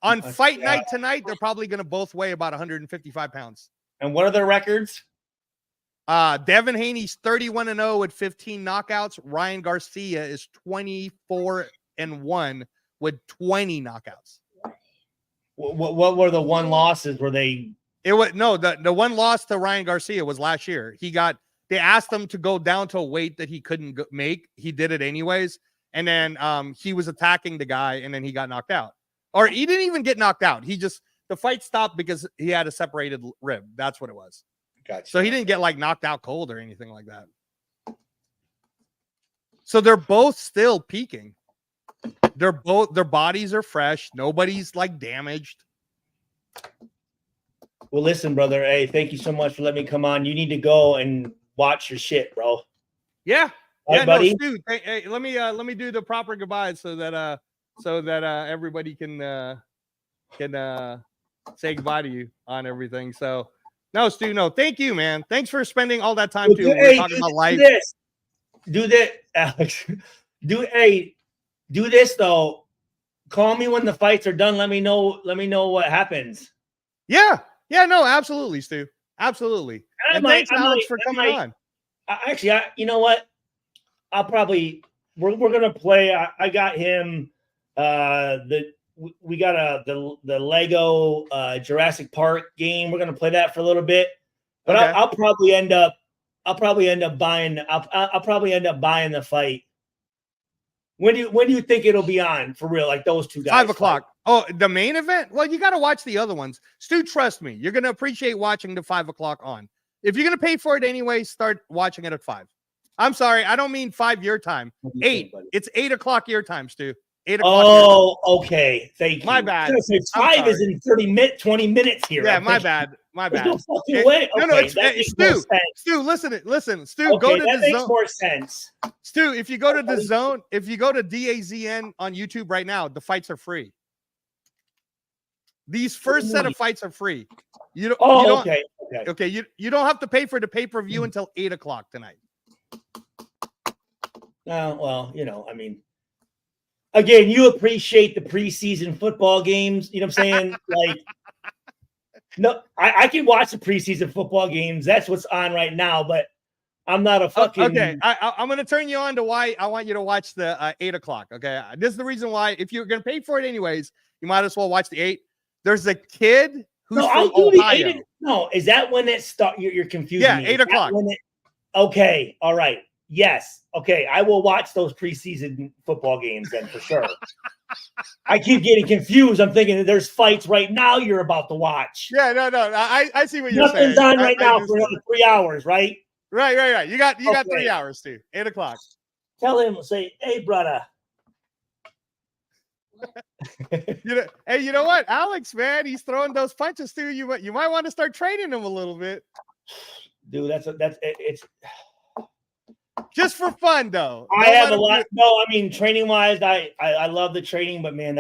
On fight night tonight, they're probably going to both weigh about 155 pounds. And what are their records? Devin Haney's 31-0 with 15 knockouts. Ryan Garcia is 24-1 with 20 knockouts. What were the one losses? Were they? It was no. The one loss to Ryan Garcia was last year. They asked him to go down to a weight that he couldn't make. He did it anyways, and then he was attacking the guy, and then he got knocked out. Or he didn't even get knocked out. The fight stopped because he had a separated rib. That's what it was. Gotcha. So he didn't get like knocked out cold or anything like that. So they're both still peaking. Their bodies are fresh. Nobody's like damaged. Well, listen, brother. Hey, thank you so much for letting me come on. You need to go and watch your shit, bro. Yeah. Right, Yeah, buddy. no, Stu, hey, let me do the proper goodbyes so that everybody can say goodbye to you on everything. So no, Stu, no, thank you, man. Thanks for spending all that time too. We're talking about life. Do this, Alex. Do this though. Call me when the fights are done. Let me know what happens. Yeah, no, absolutely, Stu. Absolutely. And thanks, Alex, for coming on. Actually, you know what? I'll probably we're gonna play. I got him. We got the Lego Jurassic Park game. We're gonna play that for a little bit, but okay. I'll probably end up buying. I'll probably end up buying the fight. When do you think it'll be on for real? Like those two guys. 5 o'clock. Oh, the main event? Well, you got to watch the other ones. Stu, trust me, you're gonna appreciate watching the 5 o'clock on. If you're gonna pay for it anyway, start watching it at 5. I'm sorry, I don't mean 5 your time. 8. It's 8 o'clock your time, Stu. 8 o'clock. Oh, okay. Thank you. My bad. 5 is in 20 minutes here. Yeah, my bad. My bad. No fucking way. No, it's Stu, listen. Stu, okay, go to that the makes zone. More sense. Stu, if you go to the zone, if you go to DAZN on YouTube right now, the fights are free. These first set of fights are free. Okay. You don't have to pay for the pay-per-view until 8 o'clock tonight. Well, I mean, again, you appreciate the preseason football games. You know what I'm saying? Like, no, I can watch the preseason football games. That's what's on right now, but I'm not a fucking. Okay, I'm going to turn you on to why I want you to watch the 8 o'clock. Okay, this is the reason why. If you're going to pay for it anyways, you might as well watch the 8. There's a kid who's from Ohio. No, is that when it starts? You're confusing me. Yeah, 8 o'clock. Okay, all right. Yes. Okay, I will watch those preseason football games then for sure. I keep getting confused. I'm thinking that there's fights right now you're about to watch. Yeah, no. I see what you're saying. Nothing's on right now for another 3 hours, right? Right. You got 3 hours, too. 8 o'clock. Tell him, say, hey, brother. Hey, you know what? Alex, man, he's throwing those punches too. You might want to start training him a little bit. Dude, it's just for fun, though. I have a lot. No, I mean, training wise, I love the training, but man,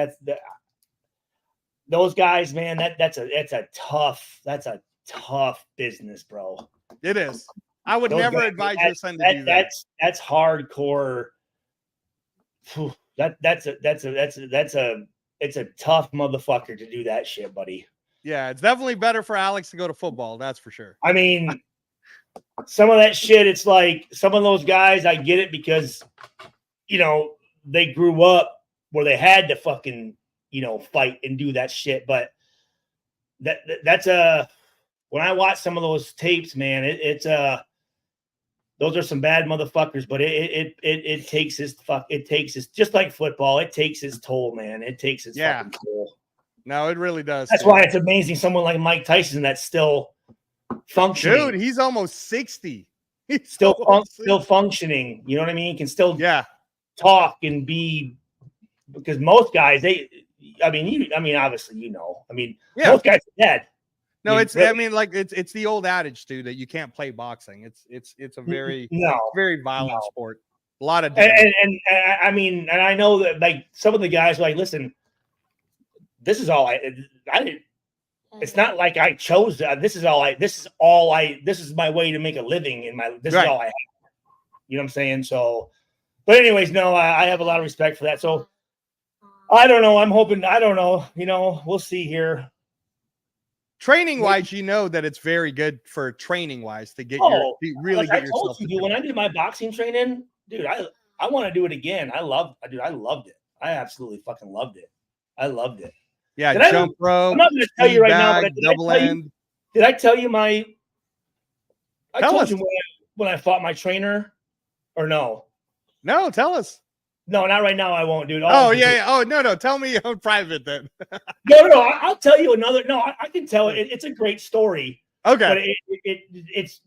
those guys, man, that's a tough business, bro. It is. I would never advise your son to do that. That's hardcore. It's a tough motherfucker to do that shit, buddy. Yeah, it's definitely better for Alex to go to football. That's for sure. I mean, some of that shit, it's like some of those guys, I get it because, they grew up where they had to fucking, fight and do that shit. But that's when I watch some of those tapes, man, those are some bad motherfuckers, but it takes its just like football. It takes its toll, man. It takes its fucking toll. No, it really does. That's why it's amazing. Someone like Mike Tyson that's still functioning. Dude, he's almost 60. He's still functioning. You know what I mean? He can still talk and be, because most guys, obviously, most guys are dead. No, it's really, I mean, like it's the old adage too that you can't play boxing. It's a very violent sport. A lot of damage. And I mean, and I know that like some of the guys are like, listen, this is all I didn't. It's not like I chose that. This is my way to make a living in this is all I have. You know what I'm saying? So, but anyways, no, I have a lot of respect for that. So I don't know. I'm hoping, I don't know, we'll see here. Training wise, that it's very good for training wise to get like I told you, dude, when I did my boxing training, dude, I want to do it again. I loved it. I absolutely fucking loved it. I loved it. Yeah, jump rope. I'm not going to tell you right now, but double end. Did I tell you I told you when I fought my trainer, or no? No, tell us. No, not right now. I won't, dude. Oh, yeah. Oh, no. Tell me on private then. No. I'll tell you another. No, I can tell it. It's a great story. Okay. But it's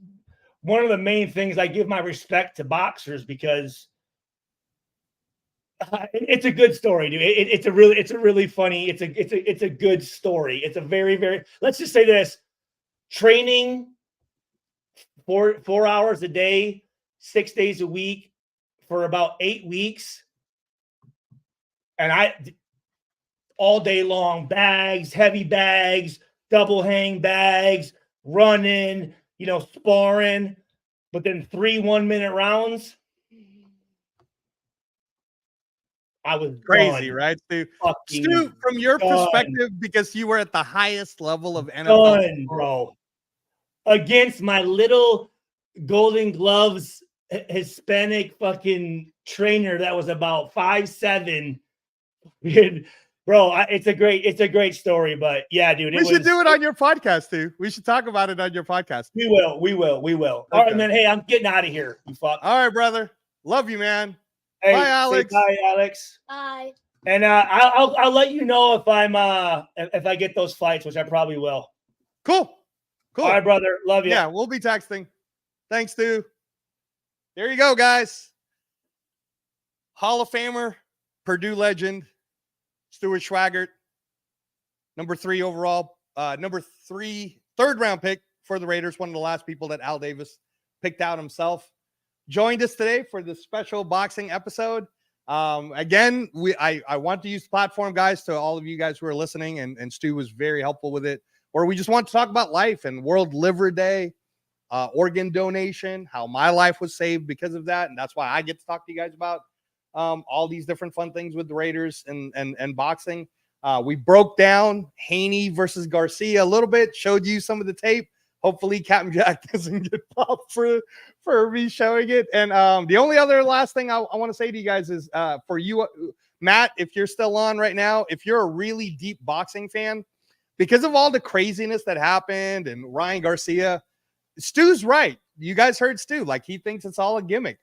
one of the main things I give my respect to boxers because it's a good story, dude. It's a really funny. It's a good story. It's a very, very. Let's just say this: training 4 hours a day, 6 days a week for about 8 weeks. And all day long, bags, heavy bags, double hang bags, running, sparring, but then 3 1-minute rounds. I was crazy, done. Right, Stu? Stu, from your perspective, because you were at the highest level of NFL, bro, against my little Golden Gloves Hispanic fucking trainer that was about 5'7". Bro, it's a great story, but yeah, dude, we should do it on your podcast too. We should talk about it on your podcast. We will. Okay. All right, man. Hey, I'm getting out of here. You fuck. All right, brother. Love you, man. Hey, bye, Alex. Bye, Alex. Bye. And I'll let you know if I get those fights, which I probably will. Cool. All right, brother. Love you. Yeah, we'll be texting. Thanks, Stu. There you go, guys. Hall of Famer, Purdue legend, Stuart Schweigert, number 3 overall, third round pick for the Raiders, one of the last people that Al Davis picked out himself. Joined us today for this special boxing episode. Again, I want to use the platform, guys, to all of you guys who are listening, and Stu was very helpful with it, or we just want to talk about life and World Liver Day, organ donation, how my life was saved because of that, and that's why I get to talk to you guys about all these different fun things with the Raiders and boxing. We broke down Haney versus Garcia a little bit, showed you some of the tape. Hopefully Captain Jack doesn't get popped for me showing it. And the only other last thing I want to say to you guys is for you, Matt, if you're still on right now, if you're a really deep boxing fan, because of all the craziness that happened and Ryan Garcia, Stu's right. You guys heard Stu. Like, he thinks it's all a gimmick.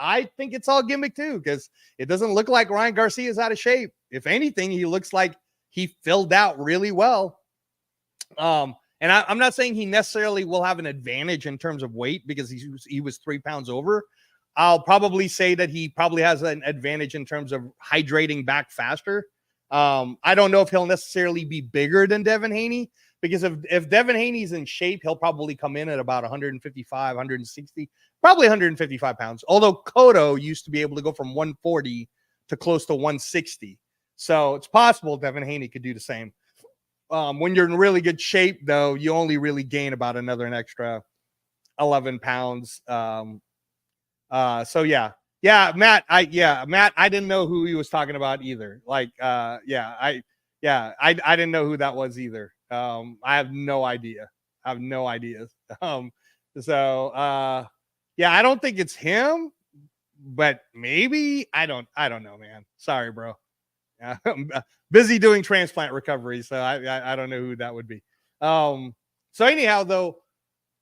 I think it's all gimmick too, because it doesn't look like Ryan Garcia is out of shape. If anything, he looks like he filled out really well. And I'm not saying he necessarily will have an advantage in terms of weight because he was 3 pounds over. I'll probably say that he probably has an advantage in terms of hydrating back faster. I don't know if he'll necessarily be bigger than Devin Haney, because if Devin Haney's in shape, he'll probably come in at about 155, 160, probably 155 pounds. Although Cotto used to be able to go from 140 to close to 160. So it's possible Devin Haney could do the same. When you're in really good shape, though, you only really gain about an extra 11 pounds. So yeah, Matt, I didn't know who he was talking about either. Like, I didn't know who that was either. I have no idea. I don't think it's him, but maybe I don't know, man. Sorry, bro. I'm busy doing transplant recovery, so I don't know who that would be. So anyhow, though,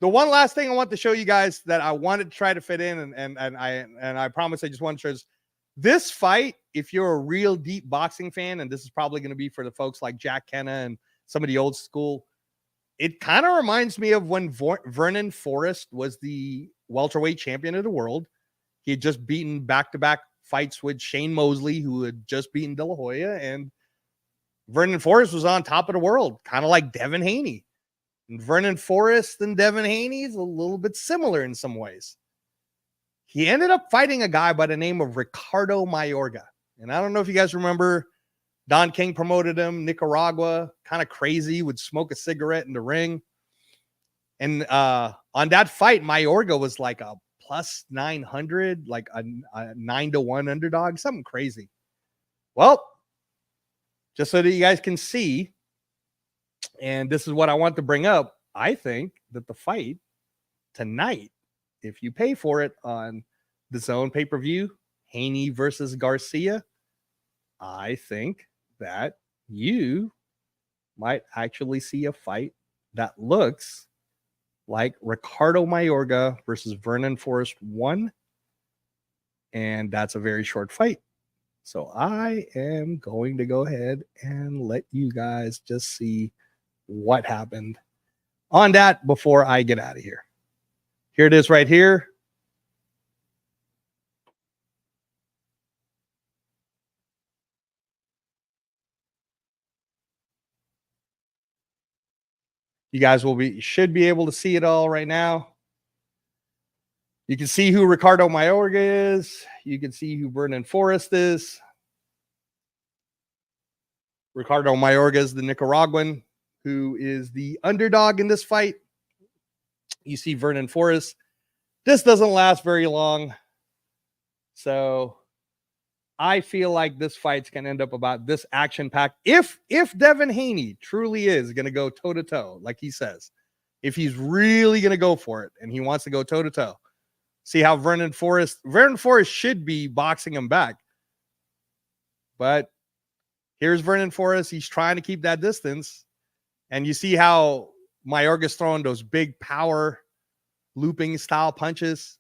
the one last thing I want to show you guys that I wanted to try to fit in, and I promise I just want to show this fight. If you're a real deep boxing fan, and this is probably going to be for the folks like Jack Kenna and some of the old school, it kind of reminds me of when Vernon Forrest was the welterweight champion of the world. He had just beaten back-to-back fights with Shane Mosley, who had just beaten De La Hoya, and Vernon Forrest was on top of the world, kind of like Devin Haney. And Vernon Forrest and Devin Haney is a little bit similar in some ways. He ended up fighting a guy by the name of Ricardo Mayorga. And I don't know if you guys remember, Don King promoted him, Nicaragua, kind of crazy, would smoke a cigarette in the ring. And on that fight, Mayorga was like a plus 900, like a 9-1 underdog, something crazy. Well, just so that you guys can see, and this is what I want to bring up, I think that the fight tonight, if you pay for it on the Zone pay-per-view, Haney versus Garcia, I think that you might actually see a fight that looks like Ricardo Mayorga versus Vernon Forrest 1. And that's a very short fight. So I am going to go ahead and let you guys just see what happened on that before I get out of here. Here it is right here. You guys should be able to see it all right now. You can see who Ricardo Mayorga is. You can see who Vernon Forrest is. Ricardo Mayorga is the Nicaraguan who is the underdog in this fight. You see Vernon Forrest. This doesn't last very long. So I feel like this fight's going to end up about this action-packed. If Devin Haney truly is going to go toe-to-toe, like he says, if he's really going to go for it and he wants to go toe-to-toe, see how Vernon Forrest should be boxing him back. But here's Vernon Forrest. He's trying to keep that distance. And you see how Mayorga's throwing those big power looping style punches.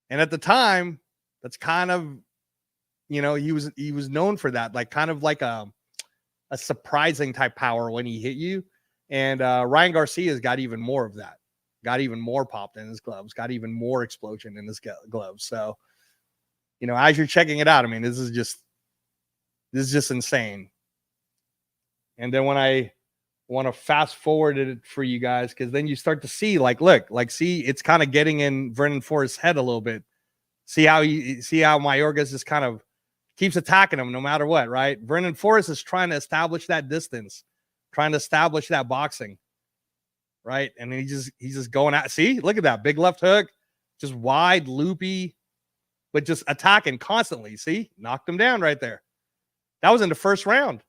And at the time, that's kind of, he was known for that, like kind of like a surprising type power when he hit you. And Ryan Garcia's got even more of that, got even more popped in his gloves, got even more explosion in his gloves. So, as you're checking it out, I mean, this is just insane. And then when I want to fast forward it for you guys, because then you start to see, see, it's kind of getting in Vernon Forrest's head a little bit. See how Mayorga just kind of keeps attacking him no matter what, right? Vernon Forrest is trying to establish that distance, trying to establish that boxing, right? And he's just going out. See, look at that big left hook, just wide, loopy, but just attacking constantly. See, knocked him down right there. That was in the first round.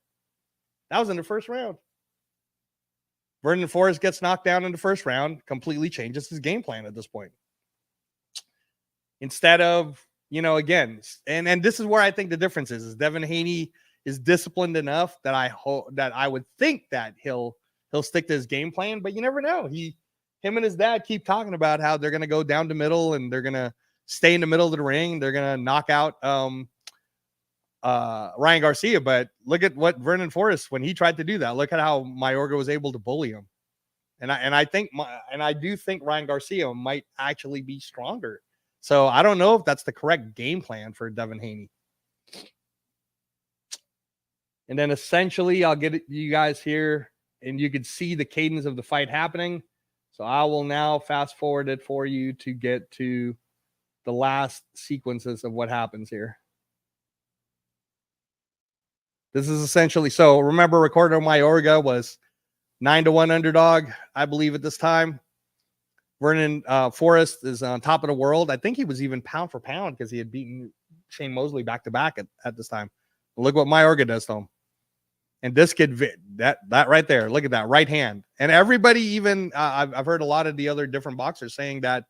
Vernon Forrest gets knocked down in the first round, completely changes his game plan at this point. Instead of, again, and this is where I think the difference is Devin Haney is disciplined enough that I would think that he'll stick to his game plan, but you never know. Him and his dad keep talking about how they're going to go down the middle and they're going to stay in the middle of the ring. They're going to knock out Ryan Garcia, but look at what Vernon Forrest, when he tried to do that, look at how Mayorga was able to bully him. And I do think Ryan Garcia might actually be stronger. So I don't know if that's the correct game plan for Devin Haney. And then essentially I'll get you guys here and you can see the cadence of the fight happening. So I will now fast forward it for you to get to the last sequences of what happens here. This is essentially, so remember, Ricardo Mayorga was 9-1 underdog, I believe, at this time. Vernon Forrest is on top of the world. I think he was even pound for pound because he had beaten Shane Mosley back-to-back at this time. But look what Mayorga does to him. And this kid, that right there, look at that right hand. And everybody, even I've heard a lot of the other different boxers saying that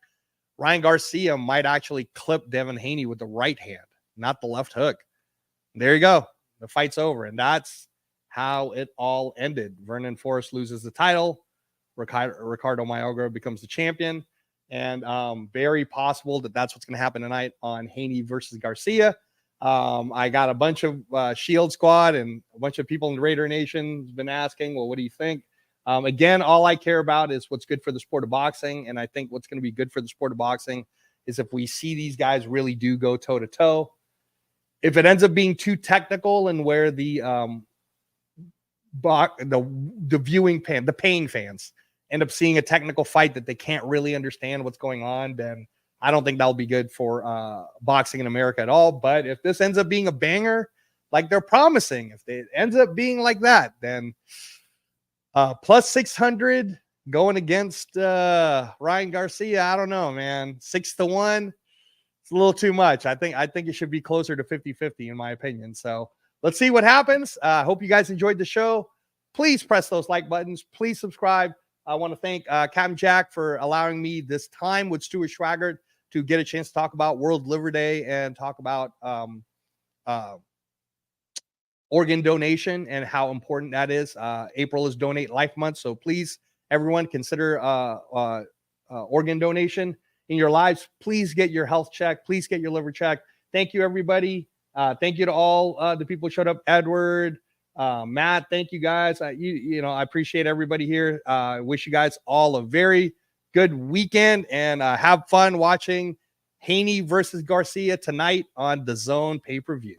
Ryan Garcia might actually clip Devin Haney with the right hand, not the left hook. There you go. The fight's over. And that's how it all ended. Vernon Forrest loses the title. Ricardo Mayorga becomes the champion. And very possible that that's what's going to happen tonight on Haney versus Garcia. I got a bunch of Shield Squad and a bunch of people in the Raider Nation has been asking, well, what do you think? Again, all I care about is what's good for the sport of boxing. And I think what's going to be good for the sport of boxing is if we see these guys really do go toe-to-toe. If it ends up being too technical and where the the viewing pan, the paying fans end up seeing a technical fight that they can't really understand what's going on, then I don't think that'll be good for boxing in America at all. But if this ends up being a banger, like they're promising, if it ends up being like that, then plus 600 going against Ryan Garcia. I don't know, man. 6-1. It's a little too much. I think it should be closer to 50-50 in my opinion. So let's see what happens. I hope you guys enjoyed the show. Please press those like buttons. Please subscribe. I want to thank Captain Jack for allowing me this time with Stuart Schweigert to get a chance to talk about World Liver Day and talk about organ donation and how important that is. April is Donate Life Month, so please, everyone, consider organ donation in your lives. Please get your health checked. Please get your liver checked. Thank you, everybody. Thank you to all the people who showed up. Edward, Matt, thank you guys. I appreciate everybody here. Wish you guys all a very good weekend and have fun watching Haney versus Garcia tonight on the Zone pay-per-view.